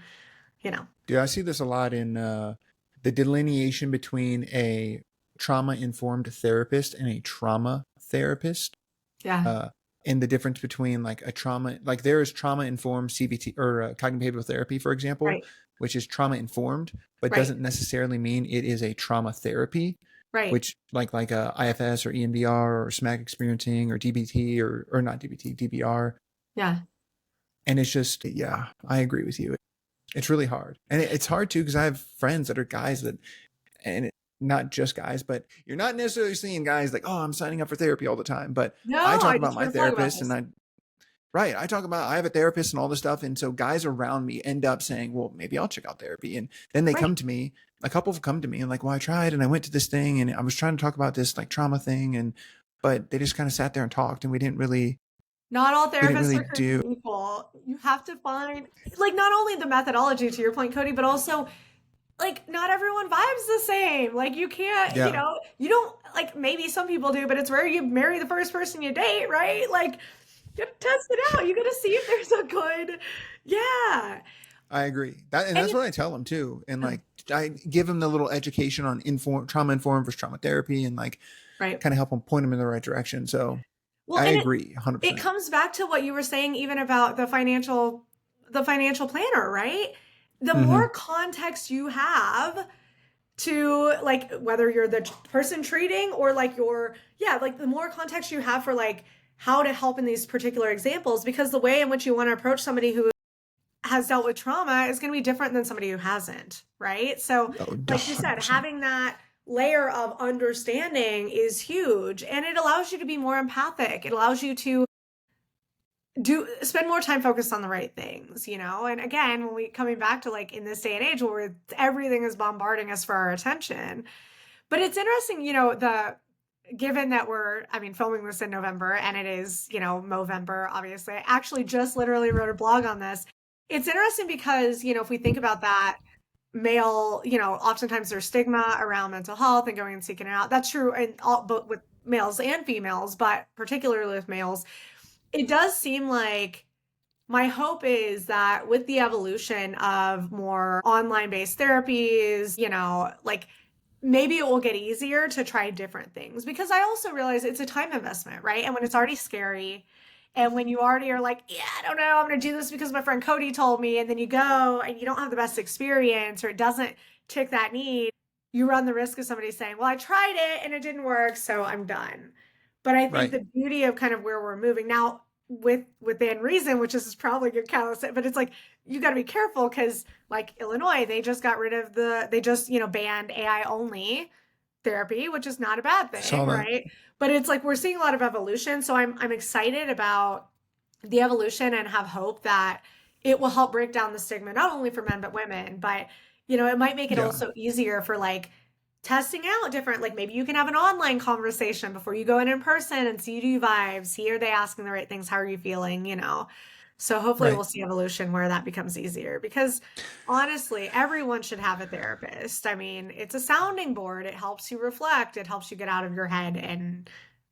Dude, I see this a lot in the delineation between a trauma-informed therapist and a trauma therapist. Yeah. And the difference between there is trauma-informed CBT or cognitive behavioral therapy, for example, Right. which is trauma-informed, but Right. doesn't necessarily mean it is a trauma therapy. Right. Which like a IFS or EMDR or SMAC experiencing or DBT or not DBT, DBR. Yeah. And it's just, yeah, I agree with you. It's really hard. And it's hard too, because I have friends that are guys not just guys, but you're not necessarily seeing guys like, oh, I'm signing up for therapy all the time. But No, I talk I about just my heard a blog about therapist this. and I talk about, I have a therapist and all this stuff. And so guys around me end up saying, well, maybe I'll check out therapy. And then they come to me, a couple have come to me and like, well, I tried and I went to this thing and I was trying to talk about this like trauma thing. But they just kind of sat there and talked and we didn't really, not all therapists are do. equal. You have to find not only the methodology, to your point, Cody, but also not everyone vibes the same. You can't, you don't, maybe some people do, but it's rare you marry the first person you date, right? You gotta test it out. You gotta see if there's a good, yeah. I agree. That's what I tell them too. And I give them the little education on trauma informed versus trauma therapy and kind of help them point them in the right direction. So I agree 100%. It comes back to what you were saying, even about the financial planner, right? The more context you have to whether you're the person treating or the more context you have for how to help in these particular examples, because the way in which you want to approach somebody who has dealt with trauma is going to be different than somebody who hasn't, right? So like you said, having that layer of understanding is huge, and it allows you to be more empathic. It allows you to spend more time focused on the right things, and again, when we coming back to in this day and age where everything is bombarding us for our attention. But it's interesting, given that we're filming this in November and it is Movember, obviously. I actually just literally wrote a blog on this. It's interesting because if we think about that, male, oftentimes there's stigma around mental health and going and seeking it out. That's true, and but with males and females, but particularly with males, it does seem like my hope is that with the evolution of more online based therapies, like maybe it will get easier to try different things, because I also realize it's a time investment, right? And when it's already scary, and when you already are like, yeah, I don't know, I'm going to do this because my friend Cody told me, and then you go and you don't have the best experience, or it doesn't tick that need, you run the risk of somebody saying, well, I tried it and it didn't work, so I'm done. But I think Right. the beauty of kind of where we're moving now within reason, which is probably good callous, but it's like you got to be careful, because like Illinois, they just got rid of they just banned AI only therapy, which is not a bad I thing, saw that. right? But it's like we're seeing a lot of evolution, so I'm excited about the evolution and have hope that it will help break down the stigma, not only for men but women, but it might make it Yeah. also easier for like testing out different, like maybe you can have an online conversation before you go in person and see, do you vibe, see, are they asking the right things, how are you feeling, so hopefully Right. we'll see evolution where that becomes easier, because honestly everyone should have a therapist. I mean, it's a sounding board, it helps you reflect, it helps you get out of your head, and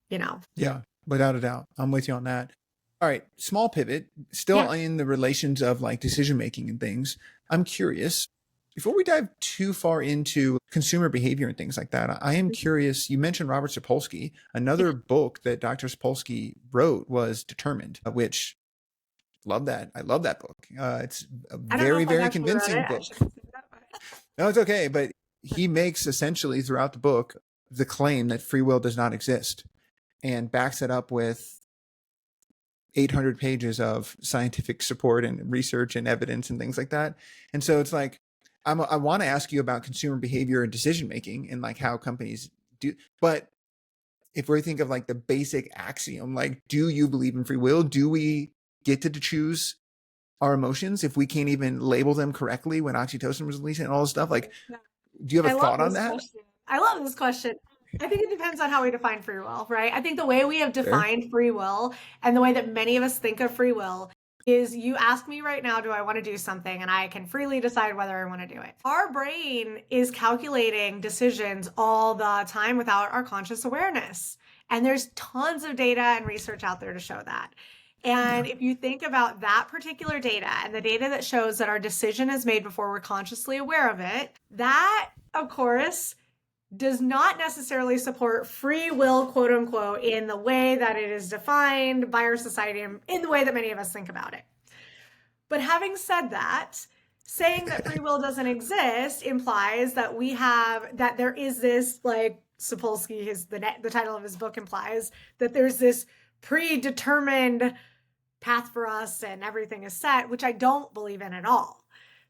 you know Yeah. Without a doubt. I'm with you on that. All right. Small pivot, still yeah. in the relations of like decision making and things. I'm curious, before we dive too far into consumer behavior and things like that, I am curious. You mentioned Robert Sapolsky. Another book that Dr. Sapolsky wrote was Determined, which love that. I love that book. It's a I don't know very, if I've very actually read convincing it. I book. should consider that. No, it's okay. But he makes essentially throughout the book the claim that free will does not exist and backs it up with 800 pages of scientific support and research and evidence and things like that. And so it's like, I want to ask you about consumer behavior and decision making and like how companies do. But if we think of like the basic axiom, like, do you believe in free will? Do we get to choose our emotions if we can't even label them correctly when oxytocin was released and all this stuff? Like, Yeah. do you have I a love thought on this that? question. I love this question. I think it depends on how we define free will, right? I think the way we have Fair. defined free will and the way that many of us think of free will is, you ask me right now, do I want to do something? And I can freely decide whether I want to do it. Our brain is calculating decisions all the time without our conscious awareness. And there's tons of data and research out there to show that. Yeah. And if you think about that particular data and the data that shows that our decision is made before we're consciously aware of it, that, of course, does not necessarily support free will, quote unquote, in the way that it is defined by our society and in the way that many of us think about it. But having said that, saying that free will doesn't exist implies that that there is this, like Sapolsky, the title of his book implies, that there's this predetermined path for us and everything is set, which I don't believe in at all.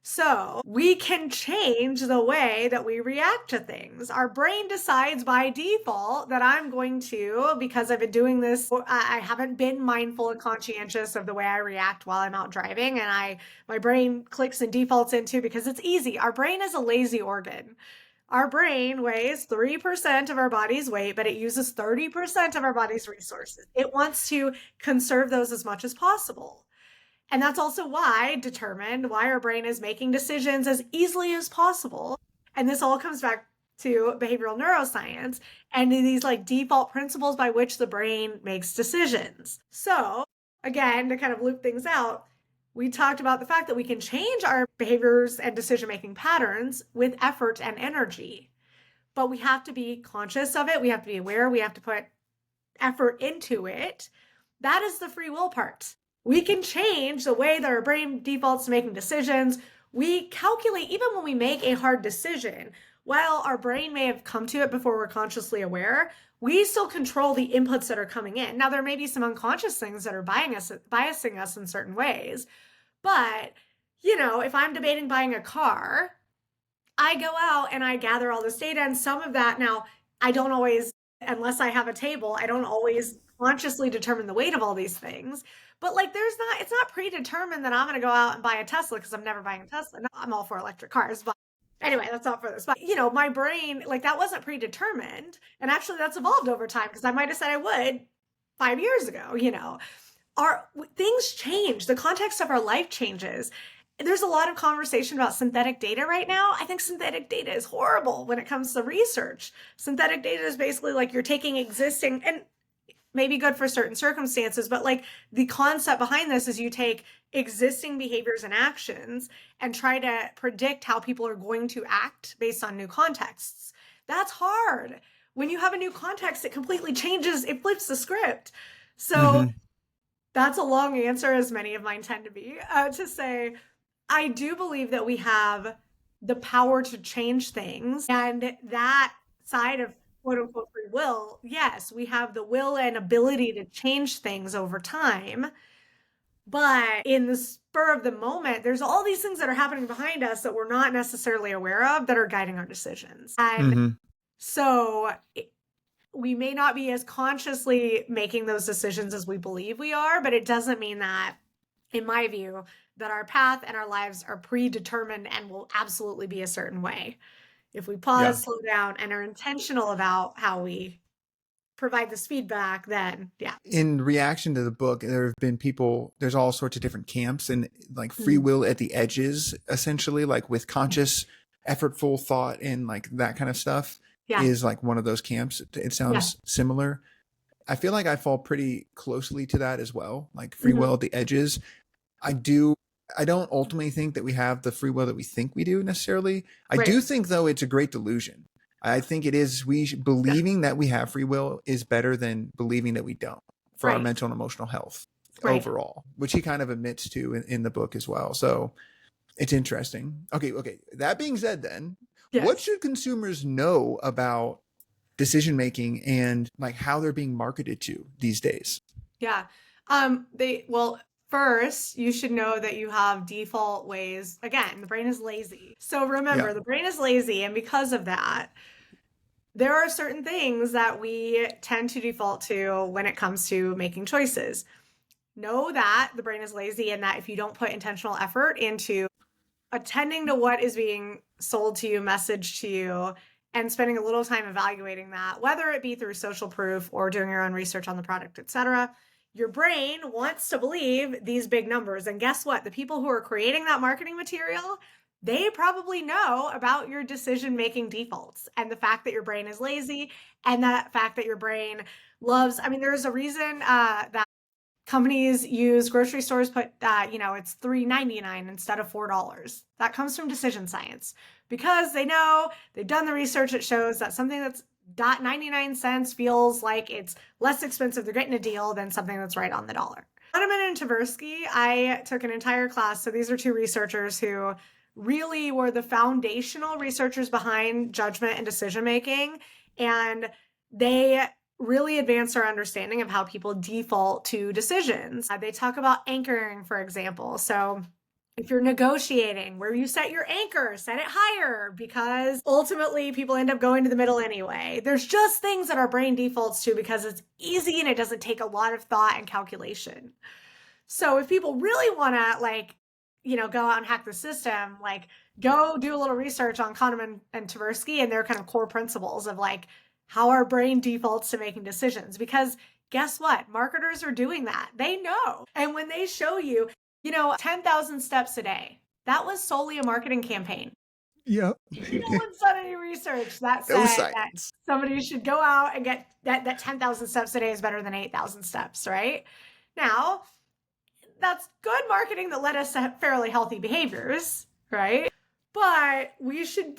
So we can change the way that we react to things. Our brain decides by default that I'm going to, because I've been doing this, I haven't been mindful and conscientious of the way I react while I'm out driving, and my brain clicks and defaults into, because it's easy. Our brain is a lazy organ. Our brain weighs 3% of our body's weight, but it uses 30% of our body's resources. It wants to conserve those as much as possible. And that's also why our brain is making decisions as easily as possible. And this all comes back to behavioral neuroscience and these like default principles by which the brain makes decisions. So again, to kind of loop things out, we talked about the fact that we can change our behaviors and decision-making patterns with effort and energy, but we have to be conscious of it. We have to be aware. We have to put effort into it. That is the free will part. We can change the way that our brain defaults to making decisions. We calculate, even when we make a hard decision, while our brain may have come to it before we're consciously aware, we still control the inputs that are coming in. Now, there may be some unconscious things that are biasing us in certain ways, but, if I'm debating buying a car, I go out and I gather all this data, and some of that, now, I don't always, unless I have a table, I don't always consciously determine the weight of all these things. But like, it's not predetermined that I'm going to go out and buy a Tesla because I'm never buying a Tesla. No, I'm all for electric cars, but anyway, that's not for this. But my brain, like, that wasn't predetermined. And actually that's evolved over time, because I might have said I would 5 years ago. Our things change, the context of our life changes. there's a lot of conversation about synthetic data right now. I think synthetic data is horrible when it comes to research. Synthetic data is basically like you're taking existing, and maybe good for certain circumstances, but like the concept behind this is you take existing behaviors and actions and try to predict how people are going to act based on new contexts. That's hard. When you have a new context, it completely changes, it flips the script. So that's a long answer, as many of mine tend to be, to say, I do believe that we have the power to change things, and that side of quote unquote free will, yes, we have the will and ability to change things over time. But in the spur of the moment, there's all these things that are happening behind us that we're not necessarily aware of that are guiding our decisions. And so we may not be as consciously making those decisions as we believe we are, but it doesn't mean that, in my view, that our path and our lives are predetermined and will absolutely be a certain way. If we pause, slow down, and are intentional about how we provide this feedback, then yeah. In reaction to the book, there have been people, there's all sorts of different camps, and like free will at the edges, essentially, like with conscious, effortful thought and like that kind of stuff is like one of those camps. It sounds similar. I feel like I fall pretty closely to that as well, like free will at the edges. I don't ultimately think that we have the free will that we think we do necessarily. I do think, though, it's a great delusion. I think it is, believing that we have free will is better than believing that we don't for our mental and emotional health overall, which he kind of admits to in the book as well. So it's interesting. Okay. That being said, then, what should consumers know about decision making and like how they're being marketed to these days? Yeah. First, you should know that you have default ways. Again, the brain is lazy. So remember, the brain is lazy. And because of that, there are certain things that we tend to default to when it comes to making choices. Know that the brain is lazy, and that if you don't put intentional effort into attending to what is being sold to you, messaged to you, and spending a little time evaluating that, whether it be through social proof or doing your own research on the product, etc., your brain wants to believe these big numbers. And guess what? The people who are creating that marketing material, they probably know about your decision-making defaults and the fact that your brain is lazy, and that fact that your brain loves, there's a reason that companies use, grocery stores put, it's $3.99 instead of $4. That comes from decision science, because they know, they've done the research that shows that something that's 99 cents feels like it's less expensive, they're getting a deal, than something that's right on the dollar. Kahneman and Tversky, I took an entire class. So these are two researchers who really were the foundational researchers behind judgment and decision making. And they really advanced our understanding of how people default to decisions. They talk about anchoring, for example. So if you're negotiating, where you set your anchor, set it higher, because ultimately people end up going to the middle anyway. There's just things that our brain defaults to because it's easy and it doesn't take a lot of thought and calculation. So if people really want to go out and hack the system, go do a little research on Kahneman and Tversky and their kind of core principles of how our brain defaults to making decisions. Because guess what? Marketers are doing that. They know. And when they show you, 10,000 steps a day, that was solely a marketing campaign. Yep. No one's done any research that said that somebody should go out and get that 10,000 steps a day is better than 8,000 steps, right? Now, that's good marketing that led us to fairly healthy behaviors, right? But we should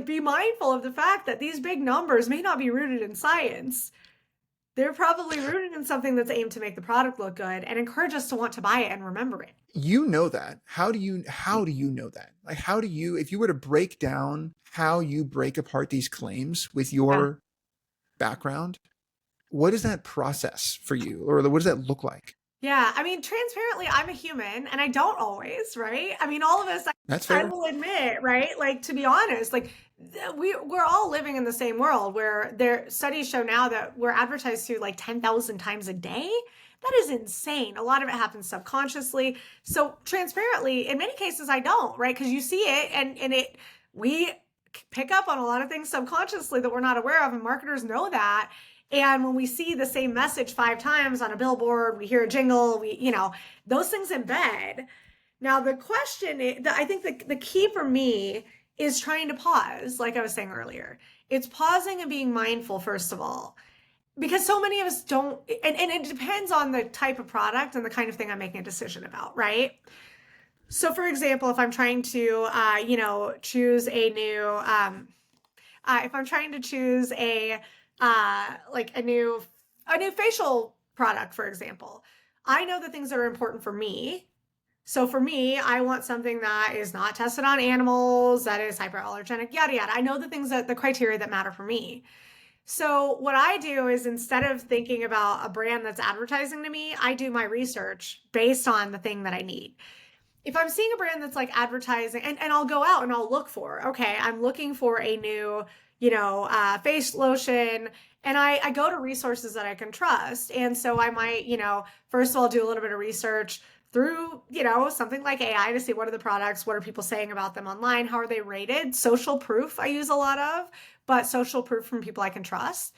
be mindful of the fact that these big numbers may not be rooted in science. They're probably rooted in something that's aimed to make the product look good and encourage us to want to buy it and remember it. You know that. How do you know that? If you were to break down how you break apart these claims with your background, what is that process for you? Or what does that look like? Yeah, transparently, I'm a human, and I don't always, right? All of us, That's fair. I will admit, right? To be honest, we're all living in the same world where studies show now that we're advertised to 10,000 times a day. That is insane. A lot of it happens subconsciously. So transparently, in many cases, I don't, right? Because you see it, and we pick up on a lot of things subconsciously that we're not aware of, and marketers know that. And when we see the same message 5 times on a billboard, we hear a jingle, those things embed. Now, the question is, I think the key for me is trying to pause, like I was saying earlier. It's pausing and being mindful, first of all, because so many of us don't, and it depends on the type of product and the kind of thing I'm making a decision about, right? So, for example, if I'm trying to, choose a new, if I'm trying to choose like a new facial product, for example, I know the things that are important for me. So for me, I want something that is not tested on animals, that is hyperallergenic, yada yada. I know the things that the criteria that matter for me. So what I do is, instead of thinking about a brand that's advertising to me, I do my research based on the thing that I need. If I'm seeing a brand that's like advertising, and I'll go out and I'll look for, okay, I'm looking for a new, face lotion. And I go to resources that I can trust. And so I might, first of all, do a little bit of research through, something like AI to see what are the products, what are people saying about them online, how are they rated. Social proof I use a lot of, but social proof from people I can trust.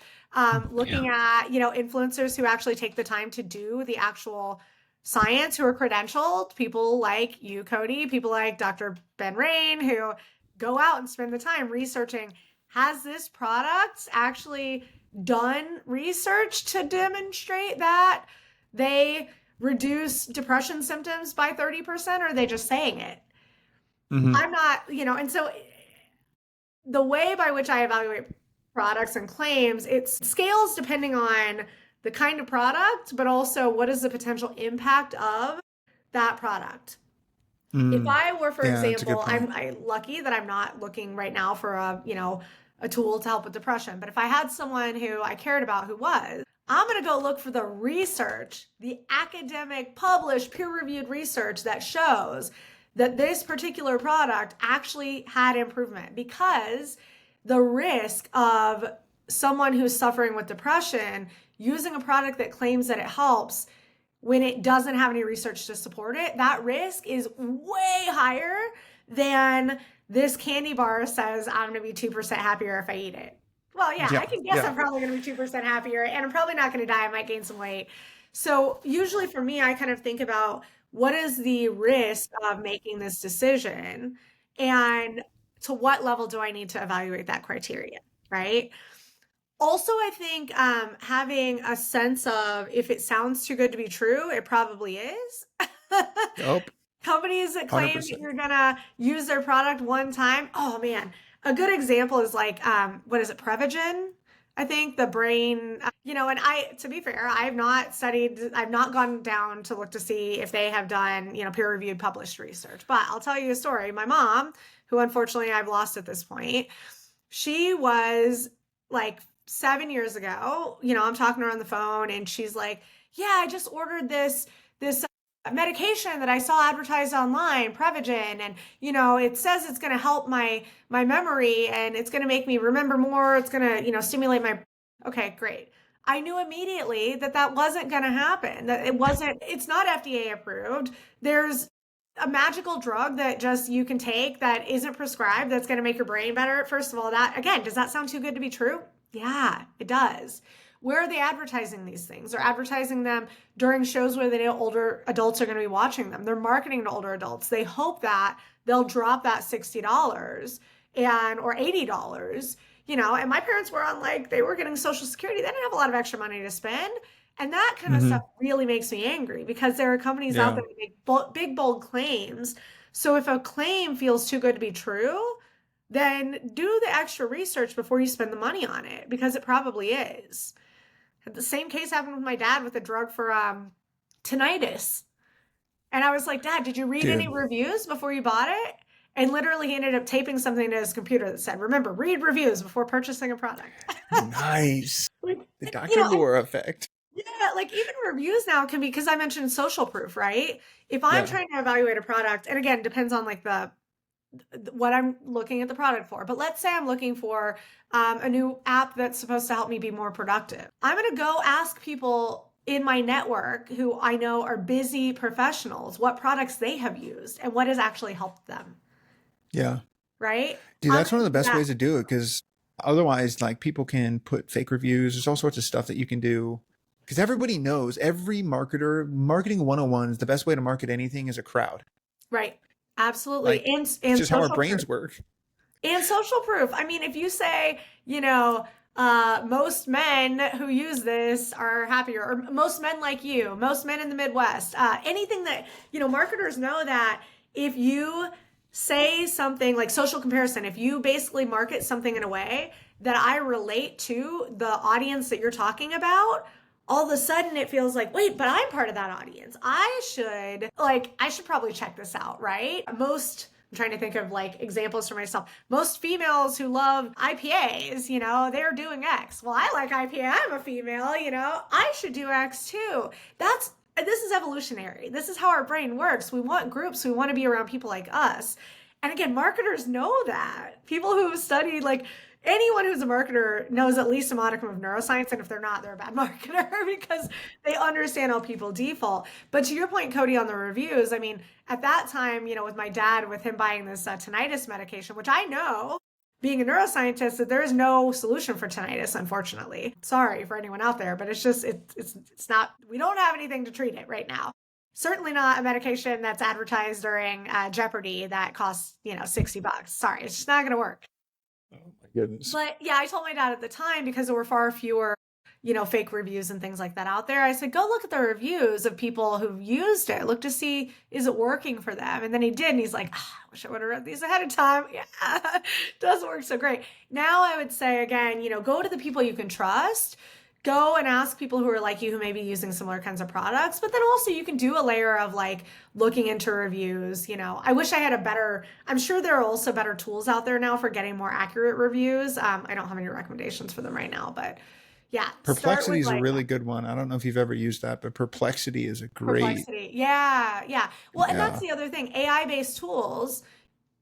Looking Yeah. at, influencers who actually take the time to do the actual science, who are credentialed, people like you, Cody, people like Dr. Ben Rain, who go out and spend the time researching, has this product actually done research to demonstrate that they reduce depression symptoms by 30%, or are they just saying it? Mm-hmm. I'm not, and so the way by which I evaluate products and claims, it scales depending on the kind of product, but also what is the potential impact of that product. If Mm. I were, for Yeah, that's a good example, point. I'm lucky that I'm not looking right now for a tool to help with depression. But if I had someone who I cared about who was, I'm going to go look for the research, the academic, published, peer-reviewed research that shows that this particular product actually had improvement, because the risk of someone who's suffering with depression using a product that claims that it helps when it doesn't have any research to support it, that risk is way higher than this candy bar says I'm going to be 2% happier if I eat it. Well, yeah, I Yeah, can guess yeah. I'm probably going to be 2% happier, and I'm probably not going to die. I might gain some weight. So usually for me, I kind of think about, what is the risk of making this decision, and to what level do I need to evaluate that criteria, right? Also, I think having a sense of, if it sounds too good to be true, it probably is. Oh, Companies that claim that 100%. you're gonna use their product one time. Oh man, a good example is like, what is it, Prevagen? I think the brain, and to be fair, I've not studied, I've not gone down to look to see if they have done, peer-reviewed published research. But I'll tell you a story. My mom, who unfortunately I've lost at this point, she was like 7 years ago, I'm talking to her on the phone, and she's like, yeah, I just ordered this medication that I saw advertised online, Prevagen, and it says it's going to help my memory, and it's going to make me remember more. It's going to, stimulate my. Okay, great. I knew immediately that that wasn't going to happen. That it wasn't. It's not FDA approved. There's a magical drug that just you can take that isn't prescribed, that's going to make your brain better. First of all, that, again, does that sound too good to be true? Yeah, it does. Where are they advertising these things? They're advertising them during shows where they know older adults are going to be watching them. They're marketing to older adults. They hope that they'll drop that $60 or $80. And my parents were on, like, they were getting Social Security. They didn't have a lot of extra money to spend. And that kind of Mm-hmm. stuff really makes me angry, because there are companies out Yeah. there that make big, bold claims. So if a claim feels too good to be true, then do the extra research before you spend the money on it, because it probably is. The same case happened with my dad with a drug for tinnitus. And I was like, Dad, did you read any Dude, reviews before you bought it? And literally, he ended up taping something to his computer that said, remember, read reviews before purchasing a product. nice. Like, The you Dr. know, Laura effect. yeah, like even reviews now can be, because I mentioned social proof, right? If I'm Yeah. trying to evaluate a product, and again, depends on like the what I'm looking at the product for. But let's say I'm looking for a new app that's supposed to help me be more productive. I'm going to go ask people in my network who I know are busy professionals what products they have used and what has actually helped them, Yeah. right? Dude, I'm that's one going of to the do best that. ways to do it, because otherwise, like, people can put fake reviews. There's all sorts of stuff that you can do. Because everybody knows, every marketer, marketing 101 is the best way to market anything is a crowd. Right. Absolutely. Like, it's And just how our social proof. brains work. And social proof. I mean, if you say, most men who use this are happier, or most men like you, most men in the Midwest, anything that, marketers know that if you say something like social comparison, if you basically market something in a way that I relate to the audience that you're talking about, all of a sudden it feels like, wait, but I'm part of that audience. I should probably check this out, right? I'm trying to think of like examples for myself. Most females who love IPAs, they're doing X. Well, I like IPA. I'm a female, I should do X too. This is evolutionary. This is how our brain works. We want groups. We want to be around people like us. And again, marketers know that. People who have studied, like, anyone who's a marketer knows at least a modicum of neuroscience, and if they're not, they're a bad marketer because they understand how people default. But to your point, Cody, on the reviews, I mean, at that time, with my dad, with him buying this tinnitus medication, which I know, being a neuroscientist, that there is no solution for tinnitus, unfortunately. Sorry for anyone out there, but it's not, we don't have anything to treat it right now. Certainly not a medication that's advertised during Jeopardy that costs, $60. Sorry, it's just not going to work. Oh my goodness. But yeah, I told my dad at the time, because there were far fewer, fake reviews and things like that out there. I said, go look at the reviews of people who've used it. Look to see, is it working for them? And then he did. And he's like, I wish I would have read these ahead of time. Yeah, it doesn't work so great. Now I would say, again, go to the people you can trust. Go and ask people who are like you, who may be using similar kinds of products. But then also you can do a layer of like looking into reviews. I wish I had I'm sure there are also better tools out there now for getting more accurate reviews. I don't have any recommendations for them right now, but yeah. Perplexity is a really good one. I don't know if you've ever used that, but Perplexity is a great. Perplexity. Yeah. Yeah. Well, and that's Yeah. the other thing. AI-based tools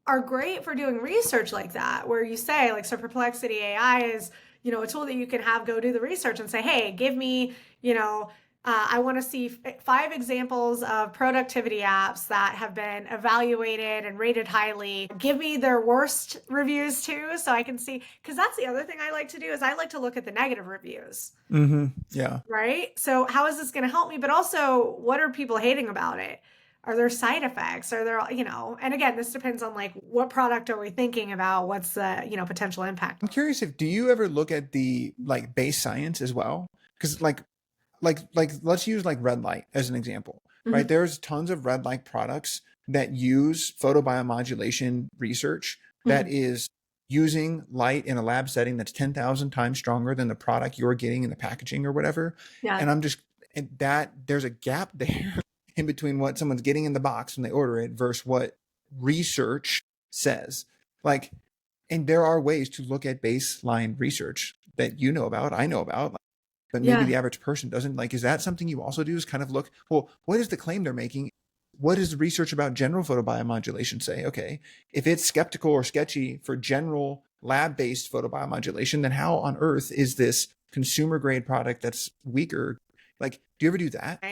are great for doing research like that, where you say, like, so Perplexity AI is, a tool that you can have go do the research and say, hey, give me, I want to see 5 examples of productivity apps that have been evaluated and rated highly. Give me their worst reviews too, so I can see, because that's the other thing I like to do, is I like to look at the negative reviews. Mm-hmm. Yeah. Right? So how is this going to help me? But also, what are people hating about it? Are there side effects? Are there, and again, this depends on like what product are we thinking about? What's the, potential impact? I'm curious, if do you ever look at the like base science as well? Because like let's use like red light as an example, right? Mhm. There's tons of red light products that use photobiomodulation research that Mhm. is using light in a lab setting that's 10,000 times stronger than the product you're getting in the packaging or whatever. Yeah. And that there's a gap there in between what someone's getting in the box when they order it versus what research says. Like, and there are ways to look at baseline research that you know about, I know about, but maybe Yeah. the average person doesn't. Like, is that something you also do, is kind of look, well, what is the claim they're making? What does the research about general photobiomodulation say? Okay, if it's skeptical or sketchy for general lab-based photobiomodulation, then how on earth is this consumer grade product that's weaker? Like, do you ever do that?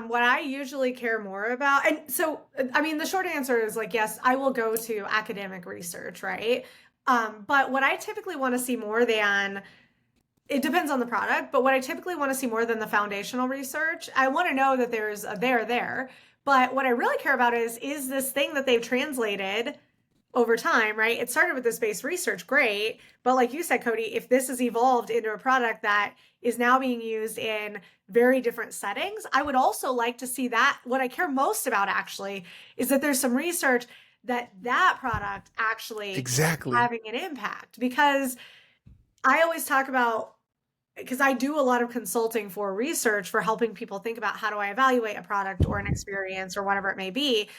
What I usually care more about, and so, I mean, the short answer is like, yes, I will go to academic research, right? But what I typically want to see more than, it depends on the product, but what I typically want to see more than the foundational research, I want to know that there's a there. But what I really care about is this thing that they've translated over time, right? It started with this base research, great. But like you said, Cody, if this has evolved into a product that is now being used in very different settings, I would also like to see that. What I care most about actually is that there's some research that product actually Exactly. having an impact. Because I always talk about, because I do a lot of consulting for research, for helping people think about how do I evaluate a product or an experience or whatever it may be.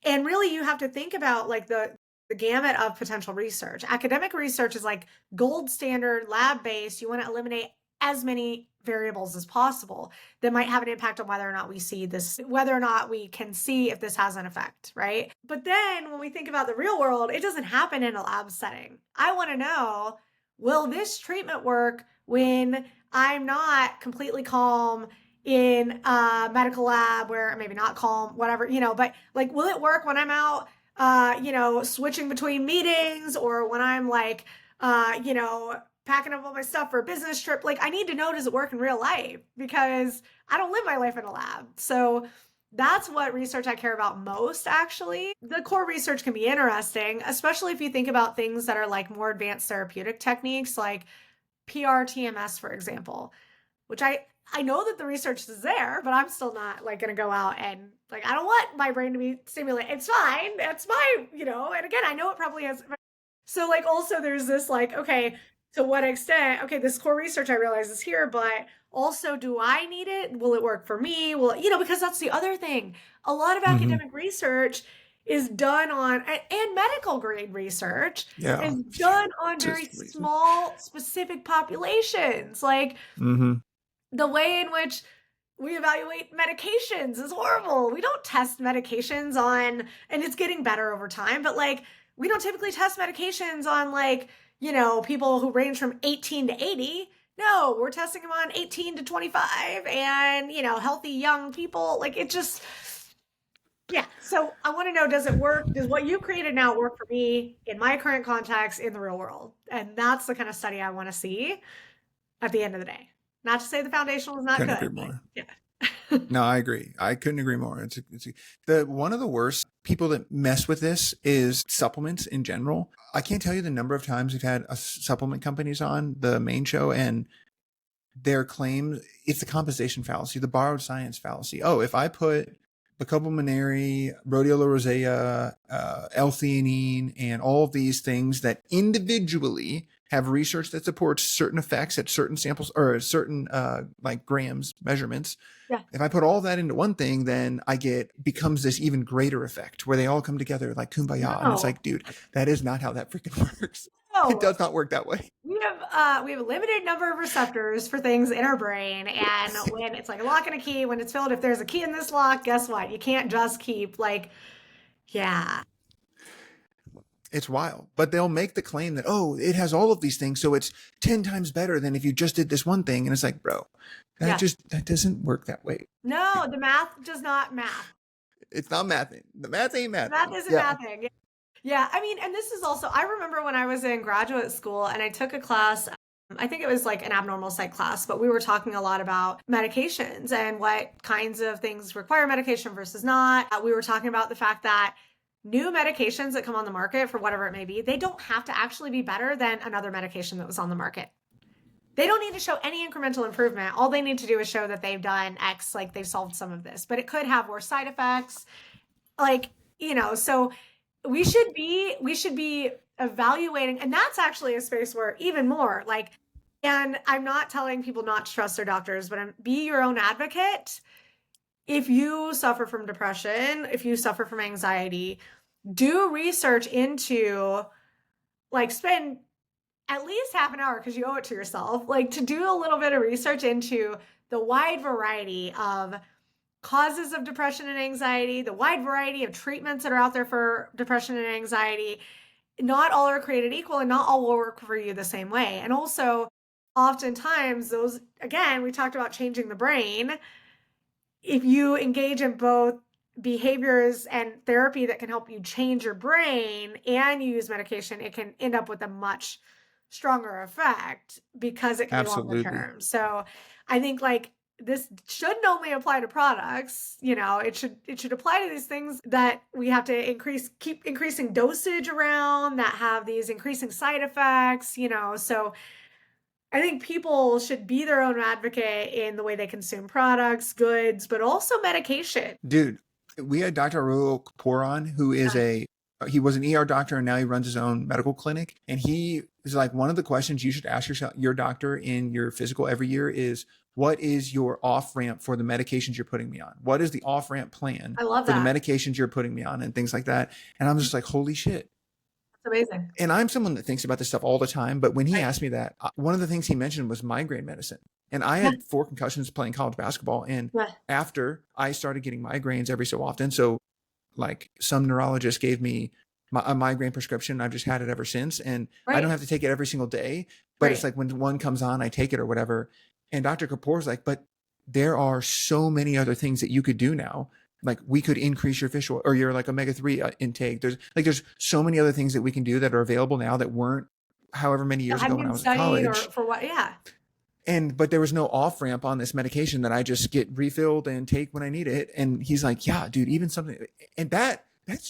And really, you have to think about like the gamut of potential research. Academic research is like gold standard, lab based. You want to eliminate as many variables as possible that might have an impact on whether or not we see this, whether or not we can see if this has an effect, right? But then when we think about the real world, it doesn't happen in a lab setting. I want to know, will this treatment work when I'm not completely calm in a medical lab, where maybe not calm, whatever, but like, will it work when I'm out, switching between meetings, or when I'm like, packing up all my stuff for a business trip? Like, I need to know, does it work in real life? Because I don't live my life in a lab. So That's what research I care about most, actually. The core research can be interesting, especially if you think about things that are like more advanced therapeutic techniques, like PRTMS, for example, which I know that the research is there, but I'm still not like going to go out and like, I don't want my brain to be stimulated. It's fine. That's my, and again, I know it probably has. So like also there's this like, okay, to what extent, okay, this core research I realize is here, but also do I need it? Will it work for me? Because that's the other thing. A lot of Mm-hmm. academic research is done on, and medical grade research Yeah. is done on very Just reason. small, specific populations. Like Mm-hmm. the way in which we evaluate medications is horrible. We don't test medications on, and it's getting better over time, but like we don't typically test medications on like, people who range from 18 to 80. No, we're testing them on 18 to 25 and, healthy young people. Like it just, yeah. So I want to know, does it work? Does what you created now work for me in my current context in the real world? And that's the kind of study I want to see at the end of the day. Not to say the foundational is not Couldn't good, agree but more. yeah. No, I agree. I couldn't agree more. It's the one of the worst people that mess with this is supplements in general. I can't tell you the number of times we've had supplement companies on the main show, and their claims, it's the compensation fallacy, the borrowed science fallacy. Oh, if I put Bacopa-Moneri, rhodiola rosea, L-theanine, and all of these things that individually have research that supports certain effects at certain samples or certain like grams measurements. Yeah. If I put all that into one thing, then becomes this even greater effect where they all come together like kumbaya. And it's like, dude, that is not how that freaking works. No. It does not work that way. We have a limited number of receptors for things in our brain, and when it's like a lock and a key, when it's filled, if there's a key in this lock, guess what? You can't just keep like, yeah. It's wild, but they'll make the claim that, oh, it has all of these things, so it's 10 times better than if you just did this one thing. And it's like, bro, that doesn't work that way. No, the math does not math. It's not mathing. The math ain't mathing. Math isn't mathing. Yeah, I mean, and this is also, I remember when I was in graduate school and I took a class, I think it was like an abnormal psych class, but we were talking a lot about medications and what kinds of things require medication versus not. We were talking about the fact that new medications that come on the market for whatever it may be, they don't have to actually be better than another medication that was on the market. They don't need to show any incremental improvement. All they need to do is show that they've done X, like they've solved some of this, but it could have worse side effects. Like, so we should be evaluating, and that's actually a space where even more like, and I'm not telling people not to trust their doctors, but be your own advocate. If you suffer from depression, if you suffer from anxiety, do research into, like, spend at least half an hour because you owe it to yourself, like to do a little bit of research into the wide variety of causes of depression and anxiety, the wide variety of treatments that are out there for depression and anxiety. Not all are created equal and not all will work for you the same way. And also, oftentimes those, again, we talked about changing the brain. If you engage in both behaviors and therapy that can help you change your brain and you use medication, it can end up with a much stronger effect because it can be longer term. So I think like this shouldn't only apply to products, it should apply to these things that we have to keep increasing dosage around, that have these increasing side effects, so I think people should be their own advocate in the way they consume products, goods, but also medication. Dude, we had Dr. Arul Kapoor on, who is he was an ER doctor and now he runs his own medical clinic. And he is like, one of the questions you should ask your doctor in your physical every year is, what is your off ramp for the medications you're putting me on? What is the off ramp plan for the medications you're putting me on and things like that? And I'm just like, holy shit. Amazing. And I'm someone that thinks about this stuff all the time. But when he asked me that, one of the things he mentioned was migraine medicine. And I had 4 concussions playing college basketball. And after I started getting migraines every so often, so like some neurologist gave me a migraine prescription. I've just had it ever since. And I don't have to take it every single day. But it's like when one comes on, I take it or whatever. And Dr. Kapoor's like, but there are so many other things that you could do now. Like we could increase your fish oil or your like omega-3 intake. There's so many other things that we can do that are available now that weren't however many years ago when I was in college. Or for what? Yeah. but there was no off ramp on this medication that I just get refilled and take when I need it. And he's like, yeah, dude, even something, and there are And as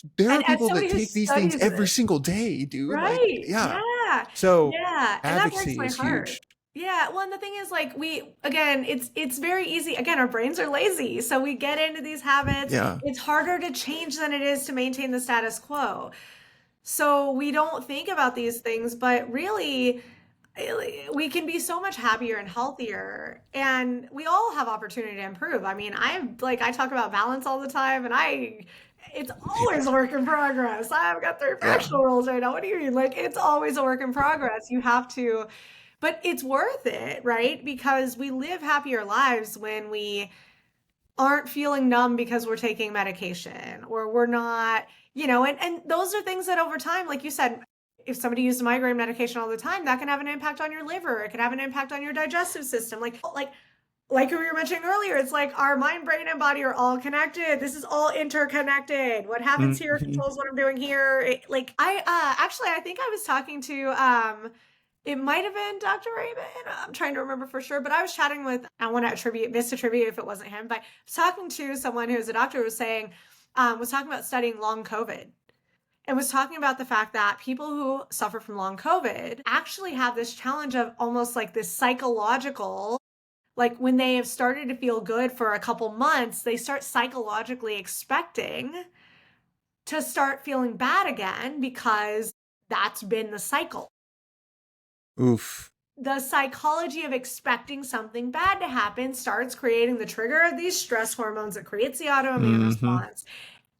people that somebody who take these things studies every this, single day, dude. Like, right? yeah. Yeah, So yeah, and that breaks advocacy my is heart. huge. Yeah, well, and the thing is, like, we again, it's very easy. Again, our brains are lazy, so we get into these habits. Yeah. It's harder to change than it is to maintain the status quo. So we don't think about these things, but really, we can be so much happier and healthier, and we all have opportunity to improve. I mean, I talk about balance all the time, and it's always a work in progress. I've got 3 Yeah. fractional rules right now. What do you mean? Like, it's always a work in progress. You have to, but it's worth it, right? Because we live happier lives when we aren't feeling numb because we're taking medication, or we're not, and those are things that over time, like you said, if somebody used migraine medication all the time, that can have an impact on your liver. It can have an impact on your digestive system. Like we were mentioning earlier, it's like our mind, brain, and body are all connected. This is all interconnected. What happens here Mhm. controls what I'm doing here. I think I was talking to it might have been Dr. Raymond. I'm trying to remember for sure, but I was chatting with, I want to misattribute if it wasn't him, but I was talking to someone who's a doctor who was saying, was talking about studying long COVID, and was talking about the fact that people who suffer from long COVID actually have this challenge of almost like this psychological, like when they have started to feel good for a couple months, they start psychologically expecting to start feeling bad again because that's been the cycle. Oof. The psychology of expecting something bad to happen starts creating the trigger of these stress hormones that creates the autoimmune Hmm. response.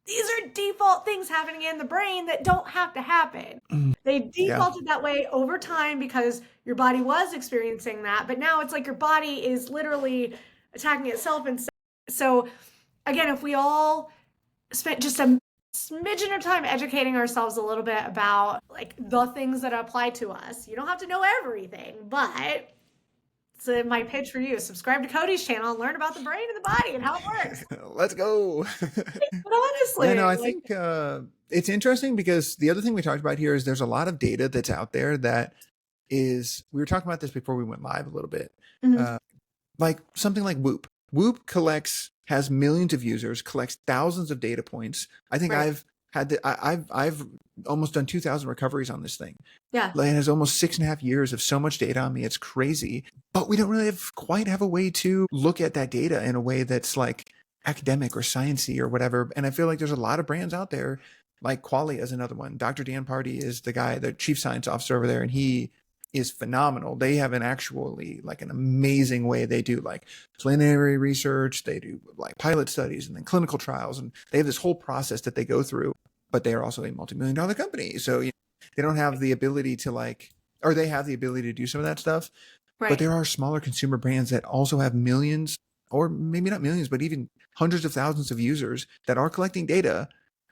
These are default things happening in the brain that don't have to happen. They Yeah. defaulted that way over time because your body was experiencing that, but now it's like your body is literally attacking itself. And so again, if we all spent just a smidgen of time educating ourselves a little bit about like the things that apply to us. You don't have to know everything, but so my pitch for you, subscribe to Cody's channel and learn about the brain and the body and how it works. Let's go. But Yeah, no, honestly, I like, think it's interesting because the other thing we talked about here is there's a lot of data that's out there that we were talking about this before we went live a little bit. mhm, Uh, like something like Whoop. Whoop has millions of users, collects thousands of data points. I think right. I've almost done 2,000 recoveries on this thing. Yeah. Like, it has almost 6.5 years of so much data on me. It's crazy, but we don't really quite have a way to look at that data in a way that's like academic or sciencey or whatever. And I feel like there's a lot of brands out there, like Qualia is another one. Dr. Dan Party is the chief science officer over there, and he is phenomenal. They have an amazing way they do like preliminary research. They do like pilot studies and then clinical trials, and they have this whole process that they go through. But they are also a multi-million-dollar company, so they don't have the ability to or they have the ability to do some of that stuff. But Right. there are smaller consumer brands that also have millions, or maybe not millions, but even hundreds of thousands of users that are collecting data.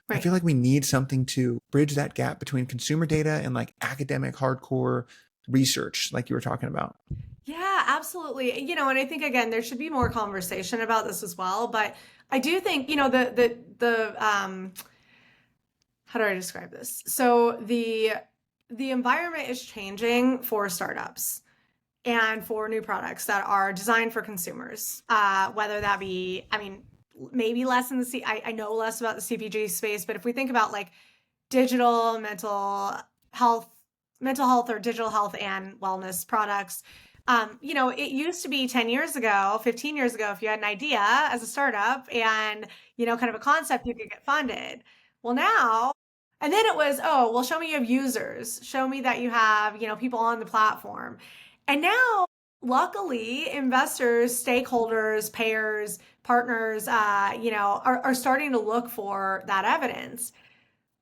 I Right. feel like we need something to bridge that gap between consumer data and like academic hardcore research, like you were talking about. Yeah, absolutely. And I think again, there should be more conversation about this as well. But I do think, the how do I describe this? So the environment is changing for startups and for new products that are designed for consumers. Whether that be, I mean, maybe less in I know less about the CPG space, but if we think about like digital health, mental health or digital health and wellness products, it used to be 10 years ago, 15 years ago, if you had an idea as a startup and, kind of a concept, you could get funded. Well, now, and then it was, oh, well, show me you have users, show me that you have, people on the platform. And now, luckily, investors, stakeholders, payers, partners, are starting to look for that evidence.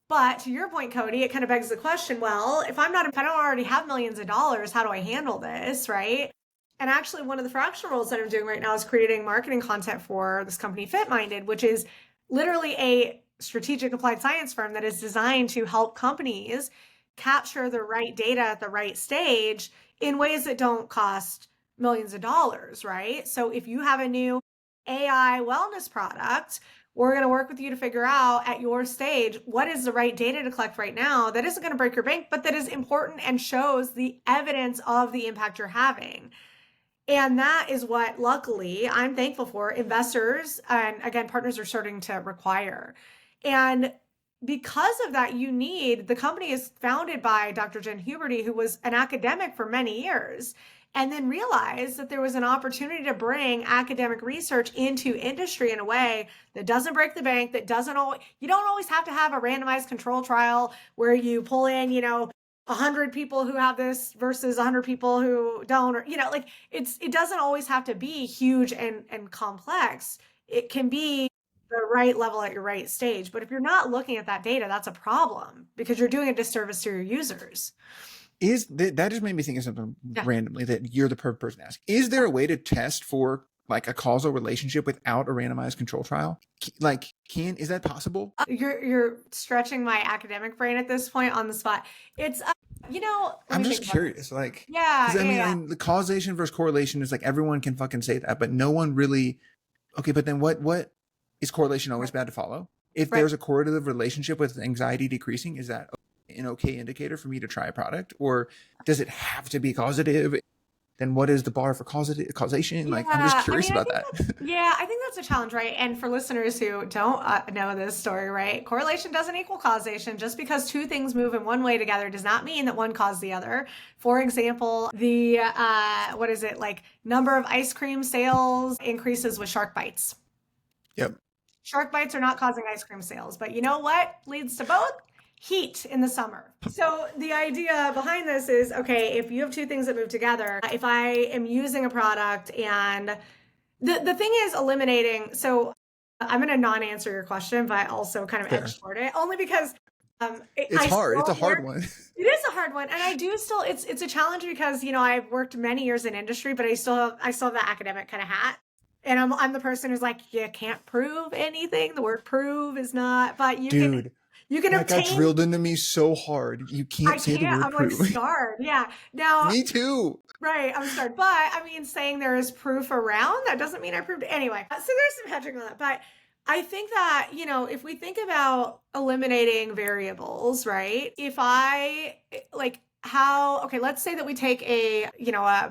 But to your point, Cody, it kind of begs the question, well, if I don't already have millions of dollars, how do I handle this, right? And actually, one of the fractional roles that I'm doing right now is creating marketing content for this company, FitMinded, which is literally a strategic applied science firm that is designed to help companies capture the right data at the right stage in ways that don't cost millions of dollars, right? So if you have a new AI wellness product, we're going to work with you to figure out at your stage what is the right data to collect right now that isn't going to break your bank, but that is important and shows the evidence of the impact you're having. And that is what, luckily, I'm thankful for, investors and, again, partners are starting to require. And because of that, the company is founded by Dr. Jen Huberty, who was an academic for many years, and then realized that there was an opportunity to bring academic research into industry in a way that doesn't break the bank, that doesn't always, you don't always have to have a randomized control trial where you pull in, 100 people who have this versus 100 people who don't, or, like it doesn't always have to be huge and complex. It can be the right level at your right stage. But if you're not looking at that data, that's a problem because you're doing a disservice to your users. That just made me think of something Yeah. randomly that you're the perfect person to ask. Is there a way to test for like a causal relationship without a randomized control trial? Like, is that possible? You're stretching my academic brain at this point on the spot. It's I'm just curious, like, yeah, because yeah. the causation versus correlation is like everyone can fucking say that, but no one really. Okay, but then what is correlation always bad to follow? If Right. there's a correlative relationship with anxiety decreasing, is that an okay indicator for me to try a product, or does it have to be causative? Then what is the bar for causation? Like, I'm just Yeah, curious about that. I think that's a challenge, right? And for listeners who don't know this story, right? Correlation doesn't equal causation. Just because two things move in one way together does not mean that one caused the other. For example, the what is it, like number of ice cream sales increases with shark bites. Yep. Shark bites are not causing ice cream sales, but you know what leads to both? Heat in the summer. So the idea behind this is, okay, if you have two things that move together, if I am using a product and the thing is eliminating, so I'm going to non-answer your question, but also kind of edge toward it, only because it's hard. It's a hard one. It is a hard one, and I do still. It's a challenge because I've worked many years in industry, but I still have that academic kind of hat. And I'm the person who's like, you can't prove anything. The word prove is not, but you can that obtain. got drilled into me so hard. You can't say the word I'm prove. like scarred. Yeah. Now. Me too. Right. I'm scarred. But I mean, saying there is proof around, that doesn't mean I proved it. Anyway, so there's some hedging on that. But I think that, if we think about eliminating variables, right? If I let's say that we take a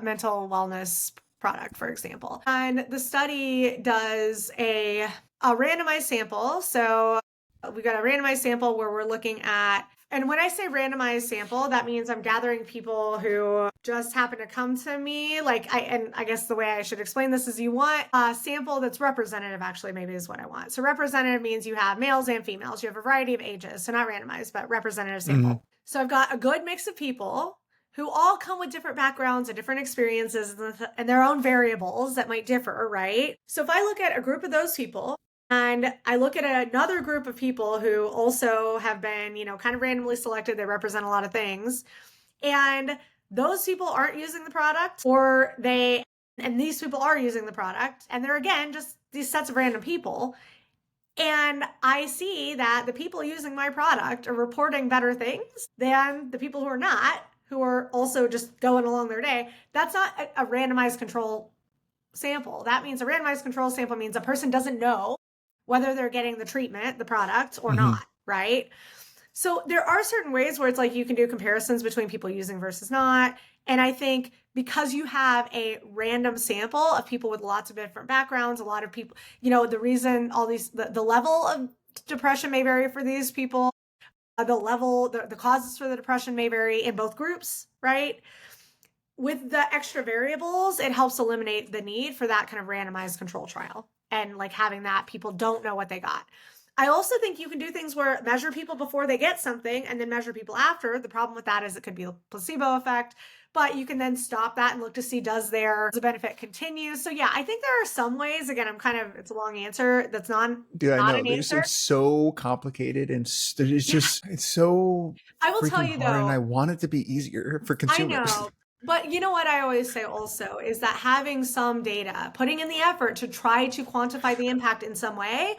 mental wellness product, for example, and the study does a randomized sample. So we got a randomized sample where we're looking at, and when I say randomized sample, that means I'm gathering people who just happen to come to me. I guess the way I should explain this is you want a sample that's representative, actually, maybe is what I want. So representative means you have males and females. You have a variety of ages. So not randomized, but representative sample. Mm-hmm. So I've got a good mix of people who all come with different backgrounds and different experiences and their own variables that might differ, right? So if I look at a group of those people, and I look at another group of people who also have been, kind of randomly selected, they represent a lot of things, and those people aren't using the product, and these people are using the product, and they're, again, just these sets of random people. And I see that the people using my product are reporting better things than the people who are not, who are also just going along their day. That's not a randomized control sample. That means a randomized control sample means a person doesn't know whether they're getting the treatment, the product, or not, right? So there are certain ways where it's like you can do comparisons between people using versus not. And I think because you have a random sample of people with lots of different backgrounds, a lot of people, the reason the level of depression may vary for these people, the causes for the depression may vary in both groups, right? With the extra variables, it helps eliminate the need for that kind of randomized control trial and having that people don't know what they got. I also think you can do things where measure people before they get something and then measure people after. The problem with that is it could be a placebo effect, but you can then stop that and look to see does the benefit continue. So yeah, I think there are some ways. Again, it's a long answer. That's not an answer. It's so complicated and it's so. I will tell you though, and I want it to be easier for consumers. I know. But you know what I always say also is that having some data, putting in the effort to try to quantify the impact in some way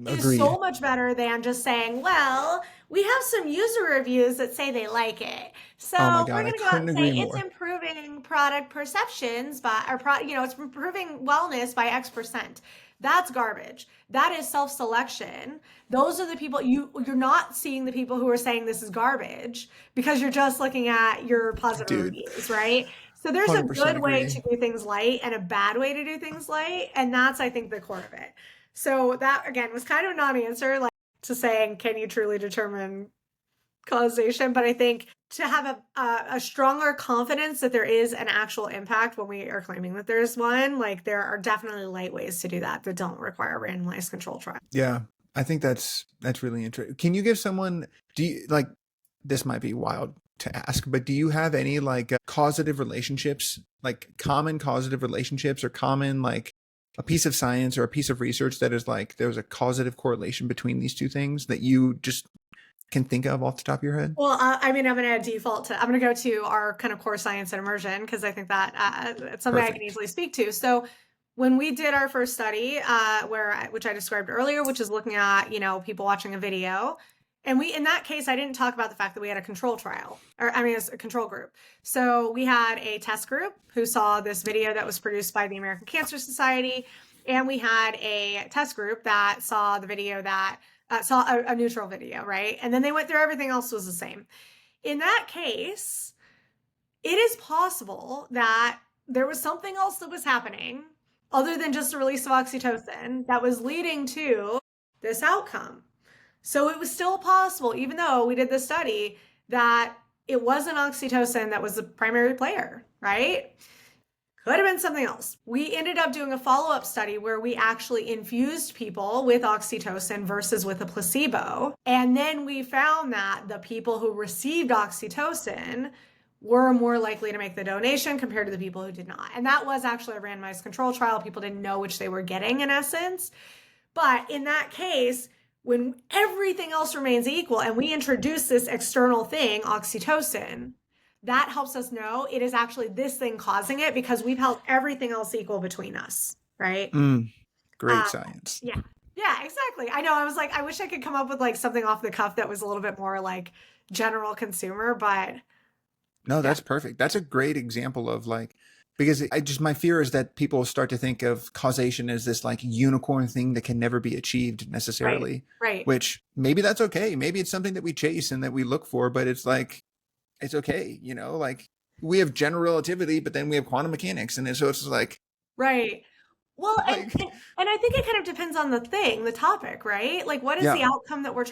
is so much better than just saying, well, we have some user reviews that say they like it. So we're going to go out and say it's improving product perceptions it's improving wellness by X%. That's garbage. That is self-selection. Those are the people you're not seeing the people who are saying this is garbage because you're just looking at your positive reviews, right? So there's a 100% good way agree. to do things light and a bad way to do things light, and that's I think the core of it. So that again was kind of a non-answer, like to saying, can you truly determine causation? But I think to have a stronger confidence that there is an actual impact when we are claiming that there's one, like there are definitely light ways to do that that don't require a randomized control trial. Yeah, I think that's really interesting. Can you give someone, do you like, this might be wild to ask, but do you have any like causative relationships, like common causative relationships or common like a piece of science or a piece of research that is like there's a causative correlation between these two things that you just can think of off the top of your head? Well, I mean, I'm going to default to, I'm going to go to our kind of core science and immersion because I think that it's something I can Perfect. easily speak to. So when we did our first study, which I described earlier, which is looking at, people watching a video, and in that case, I didn't talk about the fact that we had a control trial, or I mean, it's a control group. So we had a test group who saw this video that was produced by the American Cancer Society, and we had a test group that saw the video that saw a neutral video, right? And then they went through everything else was the same. In that case, it is possible that there was something else that was happening other than just a release of oxytocin that was leading to this outcome. So it was still possible, even though we did the study, that it wasn't oxytocin that was the primary player, right? Could have been something else. We ended up doing a follow-up study where we actually infused people with oxytocin versus with a placebo. And then we found that the people who received oxytocin were more likely to make the donation compared to the people who did not. And that was actually a randomized control trial. People didn't know which they were getting in essence. But in that case, when everything else remains equal and we introduce this external thing, oxytocin, that helps us know it is actually this thing causing it because we've held everything else equal between us, right? Great science. Yeah. Yeah, exactly. I know. I was like, I wish I could come up with like something off the cuff that was a little bit more like general consumer, but No, that's perfect. That's a great example of like, because my fear is that people start to think of causation as this like unicorn thing that can never be achieved necessarily, right. which maybe that's okay. Maybe it's something that we chase and that we look for, but it's like, it's okay. Like we have general relativity, but then we have quantum mechanics. And so it's like, Right. Well, and, like, and I think it kind of depends on the topic, right? Like what is the yeah. outcome that we're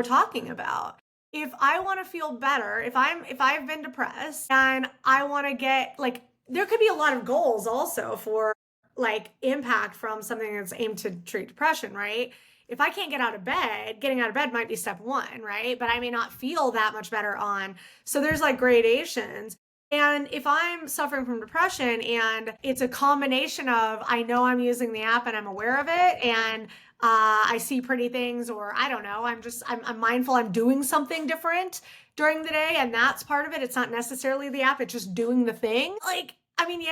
talking about? If I want to feel better, if I've been depressed and I want to get like there could be a lot of goals also for like impact from something that's aimed to treat depression, right? If I can't get out of bed, getting out of bed might be step one, right? But I may not feel that much better on. So there's like gradations. And if I'm suffering from depression and it's a combination of I know I'm using the app and I'm aware of it and I see pretty things, or I don't know, I'm mindful I'm doing something different during the day, and that's part of it. It's not necessarily the app, it's just doing the thing. Like, I mean, yeah,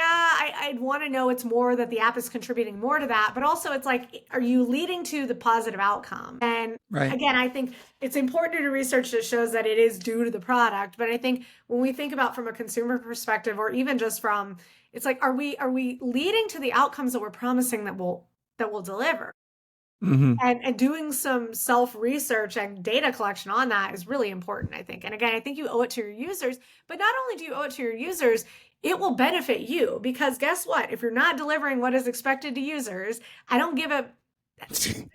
I'd want to know it's more that the app is contributing more to that, but also it's like, are you leading to the positive outcome? And Right. again, I think it's important to do research that shows that it is due to the product. But I think when we think about from a consumer perspective, or even just from, it's like, are we leading to the outcomes that we're promising that will deliver? And doing some self-research and data collection on that is really important, I think. And again, I think you owe it to your users, but not only do you owe it to your users, it will benefit you because guess what? If you're not delivering what is expected to users, I don't give a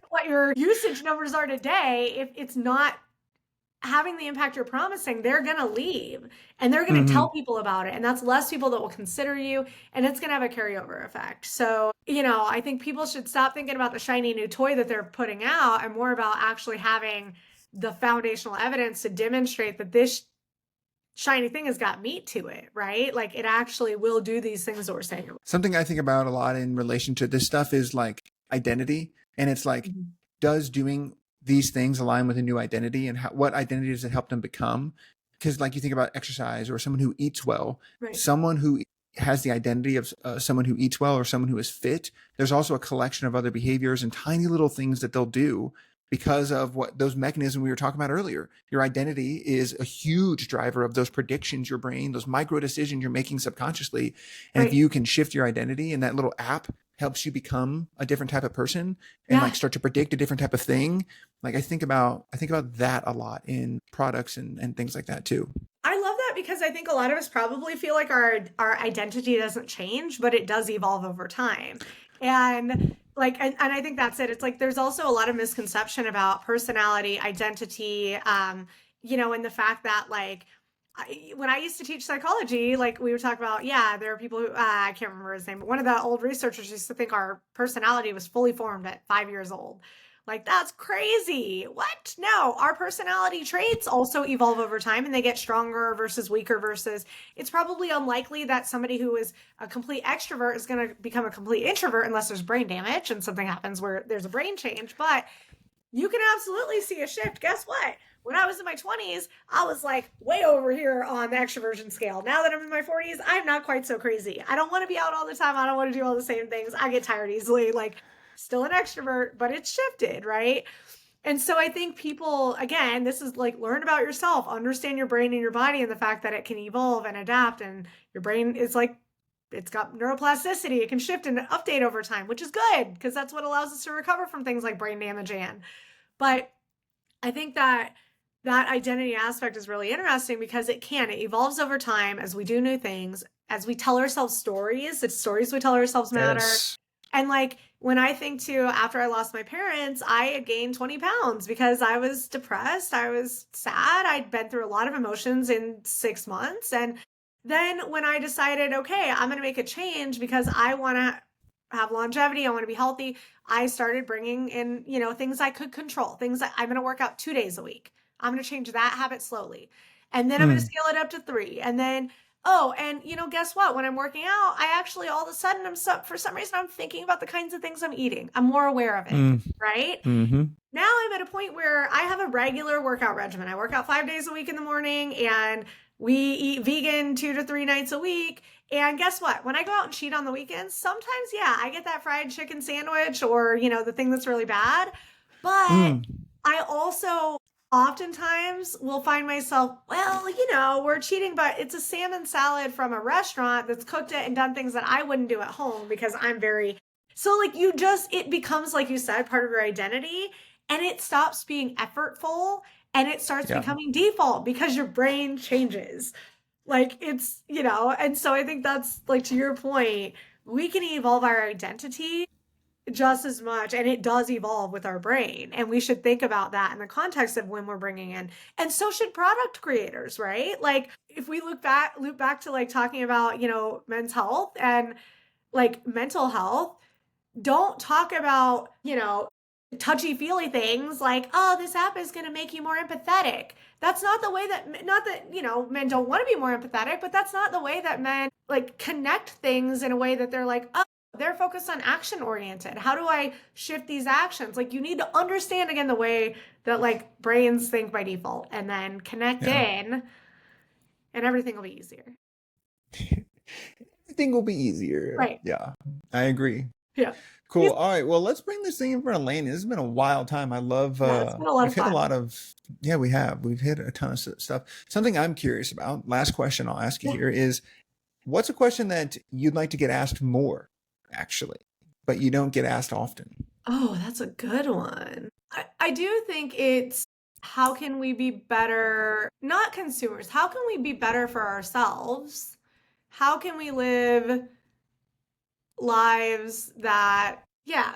what your usage numbers are today. If it's not having the impact you're promising, they're going to leave and they're going to tell people about it. And that's less people that will consider you. And it's going to have a carryover effect. So, I think people should stop thinking about the shiny new toy that they're putting out and more about actually having the foundational evidence to demonstrate that this shiny thing has got meat to it, right? Like it actually will do these things that we're saying. Something I think about a lot in relation to this stuff is like identity. And it's like, does doing these things align with a new identity, and what identity does it help them become? Because like you think about exercise or someone who eats well, Right. someone who has the identity of someone who eats well or someone who is fit, there's also a collection of other behaviors and tiny little things that they'll do because of what those mechanisms we were talking about earlier. Your identity is a huge driver of those predictions, your brain, those micro decisions you're making subconsciously. And if you can shift your identity, and that little app helps you become a different type of person and like start to predict a different type of thing. Like I think about that a lot in products and things like that too. I love that because I think a lot of us probably feel like our identity doesn't change, but it does evolve over time. And and I think that's it. It's like there's also a lot of misconception about personality, identity, and the fact that when I used to teach psychology, like we would talk about, yeah, there are people who I can't remember his name, but one of the old researchers used to think our personality was fully formed at 5 years old. Like, that's crazy. What? No, our personality traits also evolve over time and they get stronger versus weaker versus it's probably unlikely that somebody who is a complete extrovert is going to become a complete introvert unless there's brain damage and something happens where there's a brain change. But you can absolutely see a shift. Guess what? When I was in my 20s, I was like way over here on the extroversion scale. Now that I'm in my 40s, I'm not quite so crazy. I don't want to be out all the time. I don't want to do all the same things. I get tired easily. Like, still an extrovert, but it's shifted, right? And so I think people, again, this is like learn about yourself, understand your brain and your body and the fact that it can evolve and adapt. And your brain is like, it's got neuroplasticity. It can shift and update over time, which is good because that's what allows us to recover from things like brain damage. But I think that identity aspect is really interesting because it evolves over time as we do new things, as we tell ourselves stories. The stories we tell ourselves matter. Yes. And like when I think to after I lost my parents, I had gained 20 pounds because I was depressed. I was sad. I'd been through a lot of emotions in 6 months. And then when I decided, okay, I'm going to make a change because I want to have longevity, I want to be healthy, I started bringing in, things I could control, things that I'm going to work out 2 days a week. I'm going to change that habit slowly. And then I'm going to scale it up to 3. And then, and guess what? When I'm working out, I actually all of a sudden for some reason, I'm thinking about the kinds of things I'm eating. I'm more aware of it, right? Mm-hmm. Now I'm at a point where I have a regular workout regimen. I work out 5 days a week in the morning and we eat vegan 2 to 3 nights a week. And guess what? When I go out and cheat on the weekends, sometimes, yeah, I get that fried chicken sandwich or, the thing that's really bad. But I also oftentimes will find myself, we're cheating, but it's a salmon salad from a restaurant that's cooked it and done things that I wouldn't do at home because so it becomes, like you said, part of your identity and it stops being effortful and it starts becoming default because your brain changes. Like it's, and so I think that's like, to your point, we can evolve our identity just as much and it does evolve with our brain. And we should think about that in the context of when we're bringing in, and so should product creators, right? Like if we loop back to like talking about, men's health and like mental health, don't talk about, touchy-feely things like, oh, this app is going to make you more empathetic. That's not the way that, not that, men don't want to be more empathetic, but that's not the way that men like connect things in a way that they're like, oh, they're focused on action oriented. How do I shift these actions? Like you need to understand again the way that like brains think by default and then connect in and everything will be easier. Everything will be easier. Right. Yeah, I agree. Yeah. Cool. All right. Well, let's bring this thing in front of Laney. This has been a wild time. I love, it's been a lot of we've hit fun. a lot of, we have. We've hit a ton of stuff. Something I'm curious about, last question I'll ask you here is, what's a question that you'd like to get asked more, actually, but you don't get asked often? Oh, that's a good one. I do think it's how can we be better, not consumers, how can we be better for ourselves? How can we live lives that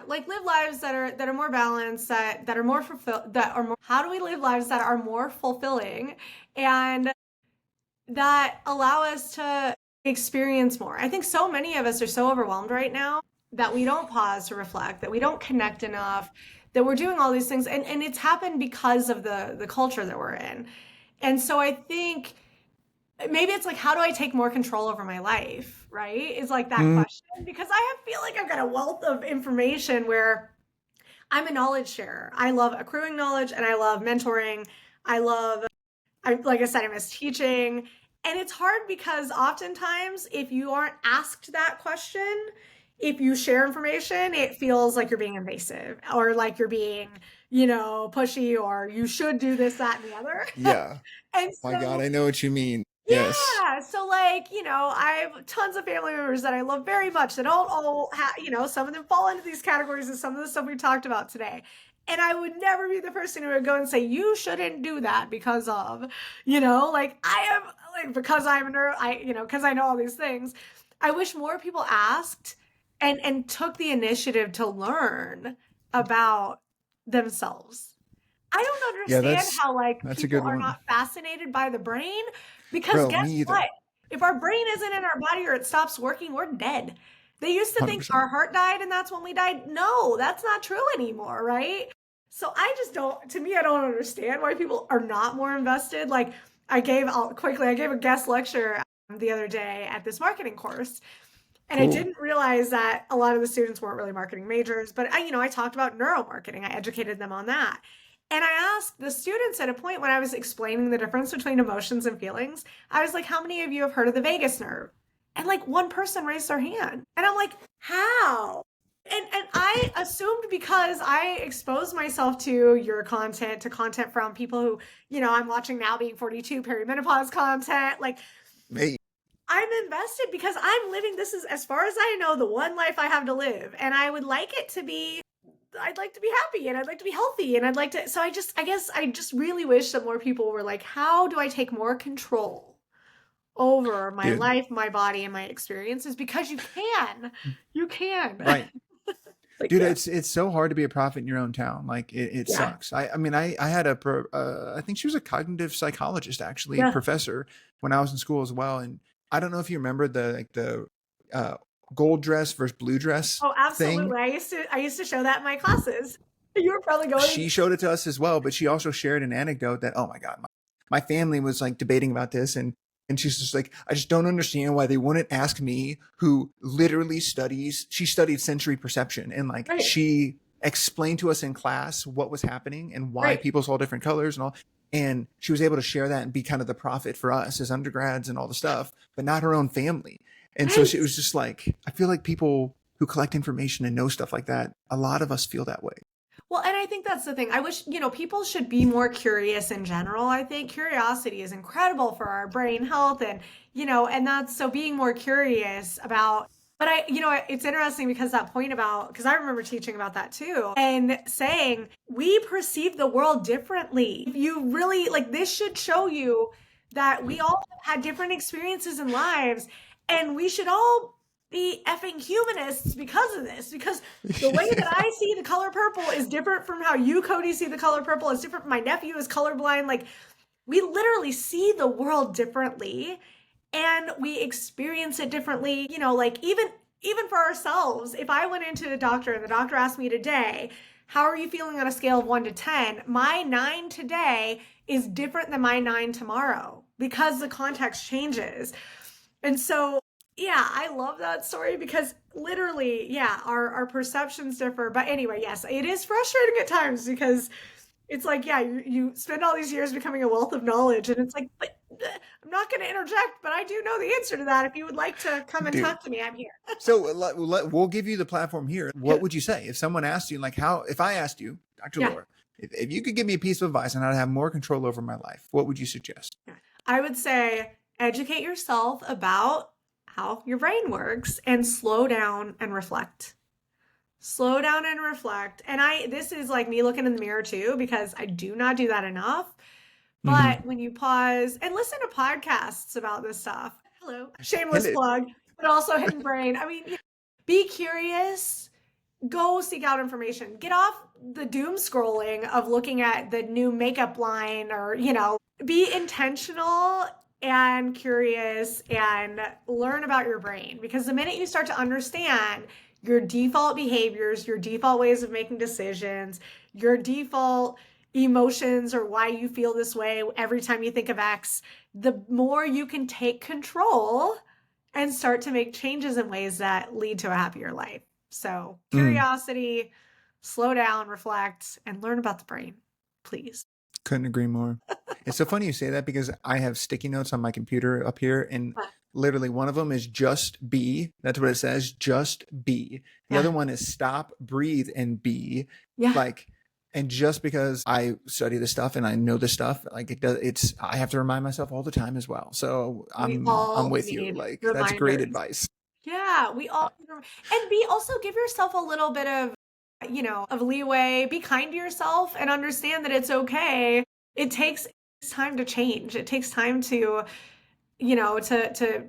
live lives that are more balanced, that are more fulfilled, how do we live lives that are more fulfilling and that allow us to experience more? I think so many of us are so overwhelmed right now that we don't pause to reflect, that we don't connect enough, that we're doing all these things. And it's happened because of the culture that we're in. And so I think maybe it's like, how do I take more control over my life? Right? It's like that question, because I feel like I've got a wealth of information where I'm a knowledge sharer. I love accruing knowledge and I love mentoring. Like I said, I miss teaching. And it's hard because oftentimes if you aren't asked that question, if you share information, it feels like you're being invasive or like you're being, pushy, or you should do this, that, and the other. Yeah. And so, my God, I know what you mean. yeah. Yes. So I have tons of family members that I love very much that don't all some of them fall into these categories of some of the stuff we talked about today. And I would never be the person who would go and say, you shouldn't do that because of, like I am like, because I'm a neuro, because I know all these things. I wish more people asked and took the initiative to learn about themselves. I don't Yeah, understand how like that's a people good are one. not fascinated by the brain, because Bro, guess me either. what? If our brain isn't in our body or it stops working, we're dead. They used to think 100%. our heart died and that's when we died. No, that's not true anymore, right? So I just don't, to me, I don't understand why people are not more invested. Like I gave a guest lecture the other day at this marketing course. And I Cool. didn't realize that a lot of the students weren't really marketing majors, but I talked about neuromarketing. I educated them on that. And I asked the students at a point when I was explaining the difference between emotions and feelings, I was like, how many of you have heard of the vagus nerve? And like one person raised their hand. And I'm like, how? And I assumed because I exposed myself to your content, to content from people who, I'm watching Now Being 42 perimenopause content, like Hey, I'm invested because I'm living, this is, as far as I know, the one life I have to live. And I would like it to be, I'd like to be happy and I'd like to be healthy and I'd like to, so I guess I just really wish that more people were like, how do I take more control over my dude. life, my body, and my experiences? Because you can. Right. Like, Dude, yeah. it's so hard to be a prophet in your own town. Like it Yeah. sucks. I mean, I had I think she was a cognitive psychologist, actually, Yeah. professor when I was in school as well. And I don't know if you remember the uh, gold dress versus blue dress Oh, thing. absolutely. I used to show that in my classes. You were probably going, She showed it to us as well, but she also shared an anecdote that, oh my God, my family was like debating about this. And she's just like, I just don't understand why they wouldn't ask me, who literally she studied sensory perception, and like right, she explained to us in class what was happening and why right, people saw different colors and all. And she was able to share that and be kind of the prophet for us as undergrads and all the stuff, but not her own family. And so right. it was just like, I feel like people who collect information and know stuff like that, a lot of us feel that way. Well, and I think that's the thing. I wish, people should be more curious in general. I think curiosity is incredible for our brain health and that's so being more curious about, but it's interesting because that point about, because I remember teaching about that too and saying we perceive the world differently. You really, like, this should show you that we all have had different experiences in lives and we should all be effing humanists because of this, because the way that I see the color purple is different from how you, Cody, see the color purple. It's different. My nephew is colorblind. Like, we literally see the world differently and we experience it differently. Like even for ourselves, if I went into the doctor and the doctor asked me today, how are you feeling on a scale of 1 to 10? My 9 today is different than my 9 tomorrow because the context changes. And so, yeah, I love that story because literally, yeah, our perceptions differ. But anyway, yes, it is frustrating at times because it's like, yeah, you spend all these years becoming a wealth of knowledge, and it's like, but I'm not going to interject, but I do know the answer to that. If you would like to come and Dude. talk to me, I'm here. So we'll give you the platform here. What would you say if someone asked you, like, if I asked you, Dr. Yeah. Laura, if you could give me a piece of advice on how to have more control over my life, what would you suggest? Yeah. I would say educate yourself about how your brain works and slow down and reflect. Slow down and reflect. And this is like me looking in the mirror too, because I do not do that enough. Mm-hmm. But when you pause and listen to podcasts about this stuff, hello, Hit shameless it. plug, but also Hidden Brain. I mean, be curious, go seek out information, get off the doom scrolling of looking at the new makeup line or, be intentional and curious and learn about your brain. Because the minute you start to understand your default behaviors, your default ways of making decisions, your default emotions or why you feel this way every time you think of X, the more you can take control and start to make changes in ways that lead to a happier life. So, Mm, curiosity, slow down, reflect, and learn about the brain, please. couldn't agree more. It's so funny you say that because I have sticky notes on my computer up here, and literally one of them is just be. That's what it says, just be. The Yeah. other one is stop, breathe, and be. Yeah. Like, and just because I study this stuff and I know this stuff, like I have to remind myself all the time as well. So We I'm all with you. need Like, that's great reminders. advice. Yeah, we all need and be also give yourself a little bit of of leeway. Be kind to yourself and understand that it's okay. It takes time to change. It takes time to, to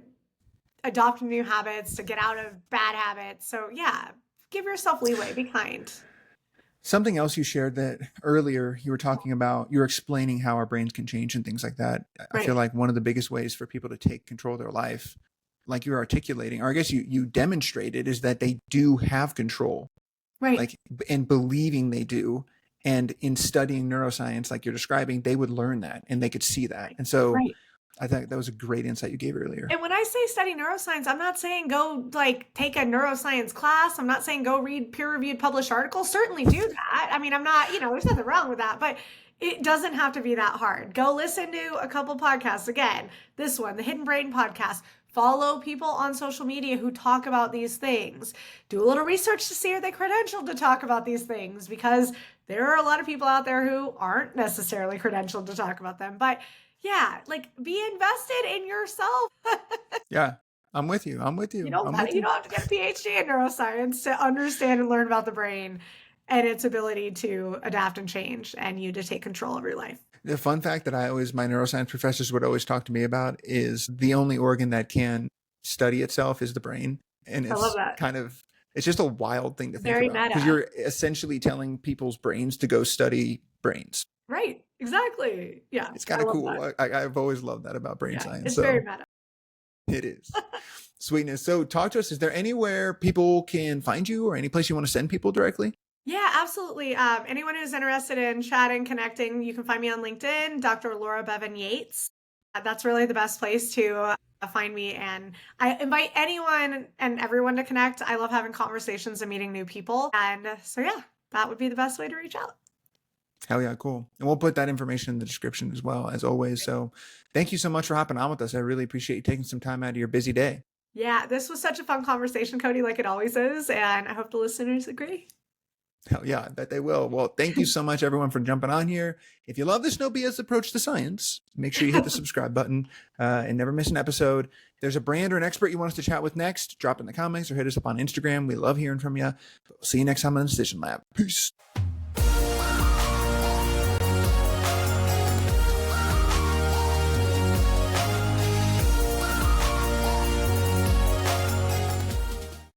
adopt new habits, to get out of bad habits. So yeah, give yourself leeway, be kind. Something else you shared that earlier, you were talking about, you were explaining how our brains can change and things like that. I feel Right. like one of the biggest ways for people to take control of their life, like you're articulating, or I guess you demonstrated, is that they do have control, Right. like, and believing they do. And in studying neuroscience, like you're describing, they would learn that and they could see that. And so Right. I think that was a great insight you gave earlier. And when I say study neuroscience, I'm not saying go like take a neuroscience class. I'm not saying go read peer-reviewed published articles. Certainly do that. I mean, I'm not, there's nothing wrong with that, but it doesn't have to be that hard. Go listen to a couple podcasts. Again, this one, the Hidden Brain podcast. Follow people on social media who talk about these things. Do a little research to see are they credentialed to talk about these things, because there are a lot of people out there who aren't necessarily credentialed to talk about them. But yeah, like be invested in yourself. Yeah, I'm with you. I'm with you. You don't I'm with you. have to get a PhD in neuroscience to understand and learn about the brain and its ability to adapt and change, and you to take control of your life. The fun fact that my neuroscience professors would always talk to me about is the only organ that can study itself is the brain. And I love it's that. it's just a wild thing to think Very about, because meta. you're essentially telling people's brains to go study brains. Right. Exactly. Yeah. It's I kind of love cool. that. I've always loved that about brain Yeah. science. It's So very meta. it is. Sweetness. So talk to us. Is there anywhere people can find you or any place you want to send people directly? Yeah, absolutely. Anyone who's interested in chatting, connecting, you can find me on LinkedIn, Dr. Laura Beavin-Yates. That's really the best place to find me. And I invite anyone and everyone to connect. I love having conversations and meeting new people. And so, yeah, that would be the best way to reach out. Hell yeah, cool. And we'll put that information in the description as well, as always. So thank you so much for hopping on with us. I really appreciate you taking some time out of your busy day. Yeah, this was such a fun conversation, Cody, like it always is. And I hope the listeners agree. Hell yeah, I bet they will. Well, thank you so much, everyone, for jumping on here. If you love this No BS approach to science, make sure you hit the subscribe button and never miss an episode. If there's a brand or an expert you want us to chat with next, drop it in the comments or hit us up on Instagram. We love hearing from you. See you next time on the Decision Lab. Peace.